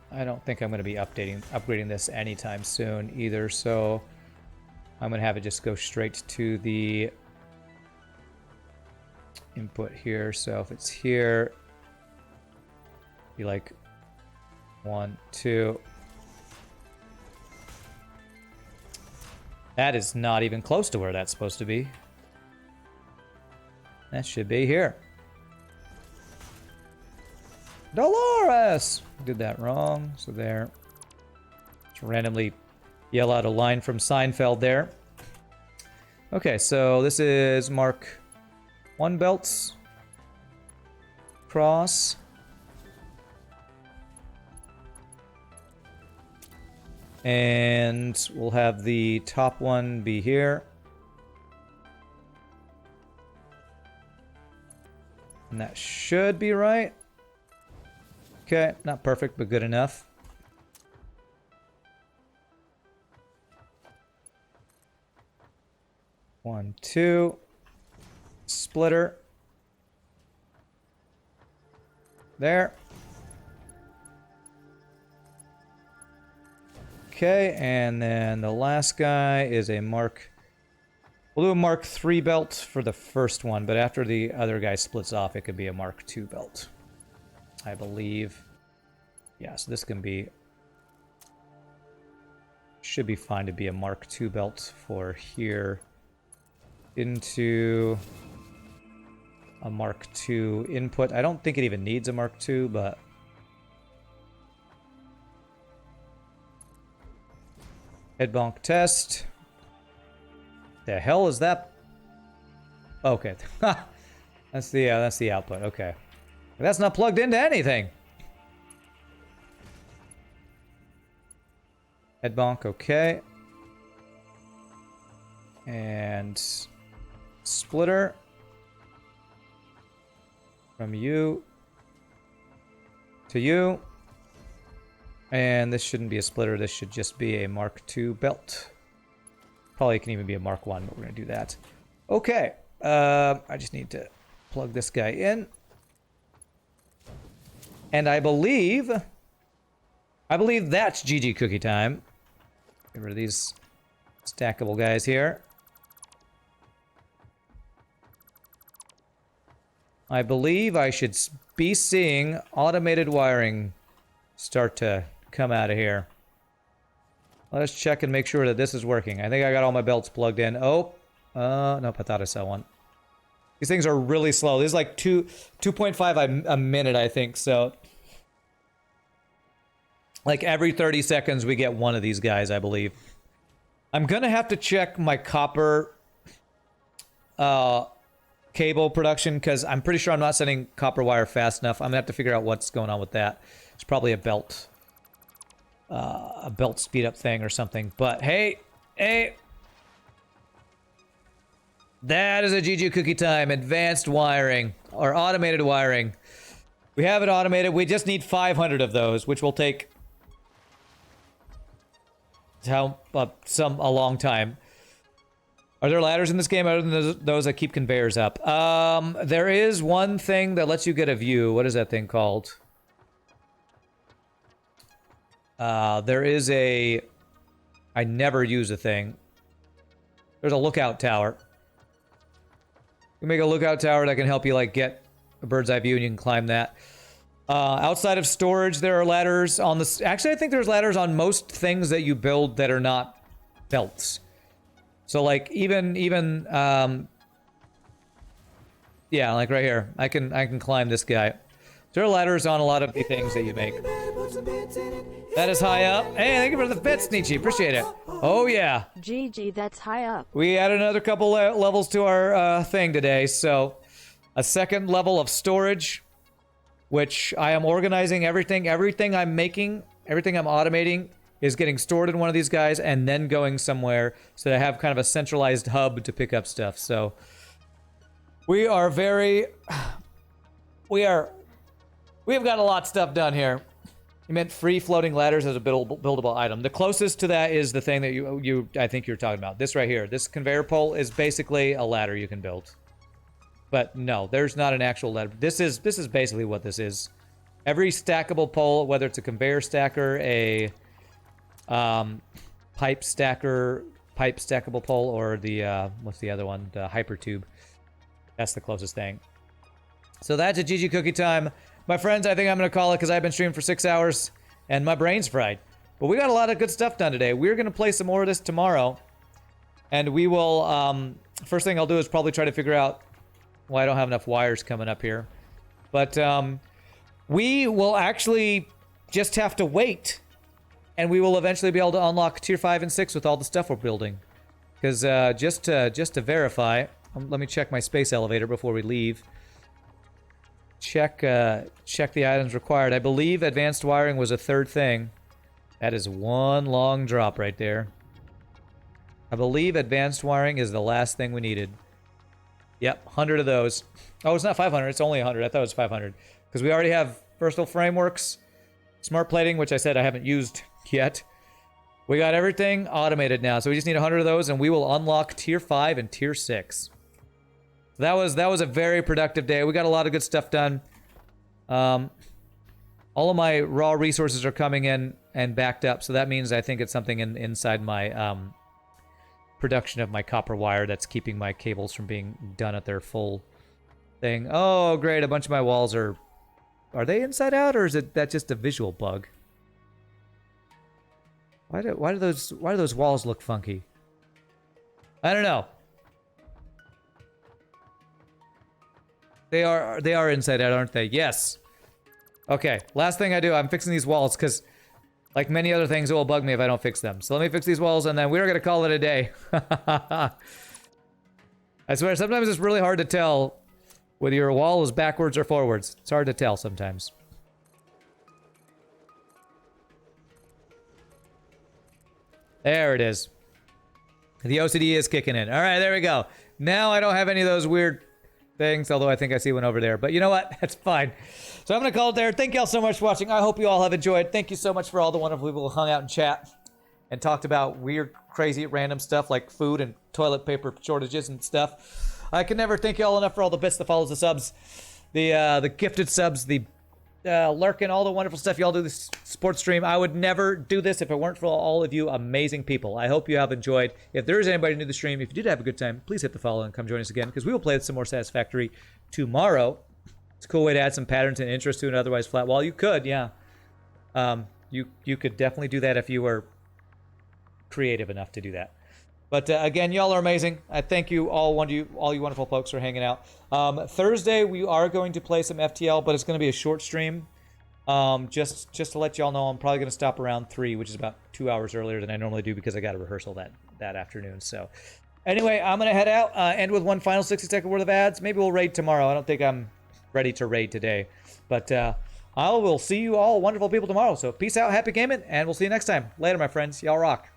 I don't think I'm going to be upgrading this anytime soon either, so I'm going to have it just go straight to the input here. So if it's here, be like 1, 2. That is not even close to where that's supposed to be. That should be here. Dolores! Did that wrong. So there. Just randomly yell out a line from Seinfeld there. Okay, so this is Mark 1 belts. Cross. And we'll have the top one be here. And that should be right. Okay, not perfect, but good enough. One, 2. Splitter. There. Okay, and then the last guy is a Mark... We'll do a Mark III belt for the first one, but after the other guy splits off, it could be a Mark II belt, I believe. Yeah, so this can be... Should be fine to be a Mark II belt for here into a Mark II input. I don't think it even needs a Mark II, but... Head bonk test. The hell is that? Okay. That's the output. Okay. That's not plugged into anything. Head bonk, okay. And splitter from you to you. And this shouldn't be a splitter, this should just be a Mark II belt. Probably can even be a Mark I, but we're gonna do that. Okay. I just need to plug this guy in. And I believe that's GG cookie time. Get rid of these stackable guys here. I believe I should be seeing automated wiring start to come out of here. Let us check and make sure that this is working. I think I got all my belts plugged in. Oh, nope, I thought I saw one. These things are really slow. This is like 2.5 a minute, I think, so. Like every 30 seconds we get one of these guys, I believe. I'm gonna have to check my copper cable production, because I'm pretty sure I'm not sending copper wire fast enough. I'm gonna have to figure out what's going on with that. It's probably a belt speed up thing or something. But hey, that is a GG cookie time. Advanced wiring or automated wiring. We have it automated. We just need 500 of those, which will take a long time. Are there ladders in this game other than those that keep conveyors up? There is one thing that lets you get a view. What is that thing called? There is a... I never use a thing. There's a lookout tower. You make a lookout tower that can help you, like, get a bird's eye view, and you can climb that. Outside of storage, there are ladders on the... Actually, I think there's ladders on most things that you build that are not belts. So, like, even yeah, like right here. I can climb this guy. There are ladders on a lot of the things that you make. That is high up. Hey, thank you for the bits, Nietzsche. Appreciate it. Oh, yeah. GG, that's high up. We added another couple levels to our thing today. So, a second level of storage, which I am organizing everything. Everything I'm making, everything I'm automating is getting stored in one of these guys and then going somewhere so that I have kind of a centralized hub to pick up stuff. So, we are very... We have got a lot of stuff done here. You meant free floating ladders as a buildable item. The closest to that is the thing that I think you're talking about. This right here. This conveyor pole is basically a ladder you can build. But no, there's not an actual ladder. This is basically what this is. Every stackable pole, whether it's a conveyor stacker, a pipe stackable pole, or the what's the other one? The hypertube. That's the closest thing. So that's a GG cookie time. My friends, I think I'm going to call it because I've been streaming for 6 hours and my brain's fried. But we got a lot of good stuff done today. We're going to play some more of this tomorrow. And we will, first thing I'll do is probably try to figure out why I don't have enough wires coming up here. But we will actually just have to wait. And we will eventually be able to unlock tier 5 and 6 with all the stuff we're building. Because just to verify, let me check my space elevator before we leave. Check the items required. I believe advanced wiring was a third thing. That is one long drop right there. I believe advanced wiring is the last thing we needed. Yep, 100 of those. Oh, it's not 500. It's only 100. I thought it was 500. Because we already have versatile frameworks, smart plating, which I said I haven't used yet. We got everything automated now. So we just need 100 of those, and we will unlock tier 5 and tier 6. That was a very productive day. We got a lot of good stuff done. All of my raw resources are coming in and backed up, so that means I think it's something inside my production of my copper wire that's keeping my cables from being done at their full thing. Oh, great! A bunch of my walls are they inside out, or is that just a visual bug? Why do those walls look funky? I don't know. They are inside out, aren't they? Yes. Okay, last thing I do, I'm fixing these walls, because, like many other things, it will bug me if I don't fix them. So let me fix these walls, and then we're going to call it a day. I swear, sometimes it's really hard to tell whether your wall is backwards or forwards. It's hard to tell sometimes. There it is. The OCD is kicking in. All right, there we go. Now I don't have any of those weird things, although I think I see one over there. But you know what? That's fine. So I'm going to call it there. Thank you all so much for watching. I hope you all have enjoyed. Thank you so much for all the wonderful people who hung out in chat and talked about weird, crazy, random stuff like food and toilet paper shortages and stuff. I can never thank you all enough for all the bits, the follows, the subs, the gifted subs, the lurking, all the wonderful stuff y'all do this sports stream. I would never do this if it weren't for all of you amazing people. I hope you have enjoyed. If there is anybody new to the stream, if you did have a good time, please hit the follow and come join us again, because we will play some more Satisfactory tomorrow. It's a cool way to add some patterns and interest to an otherwise flat wall. You could, yeah. You could definitely do that if you were creative enough to do that. But again, y'all are amazing. I thank you all you wonderful folks for hanging out. Thursday we are going to play some FTL, but it's going to be a short stream. Just to let y'all know, I'm probably going to stop around 3, which is about 2 hours earlier than I normally do because I got a rehearsal that afternoon. So anyway, I'm going to head out. End with one final 60-second word of ads. Maybe we'll raid tomorrow. I don't think I'm ready to raid today, but I will see you all wonderful people tomorrow. So peace out, happy gaming, and we'll see you next time. Later, my friends. Y'all rock.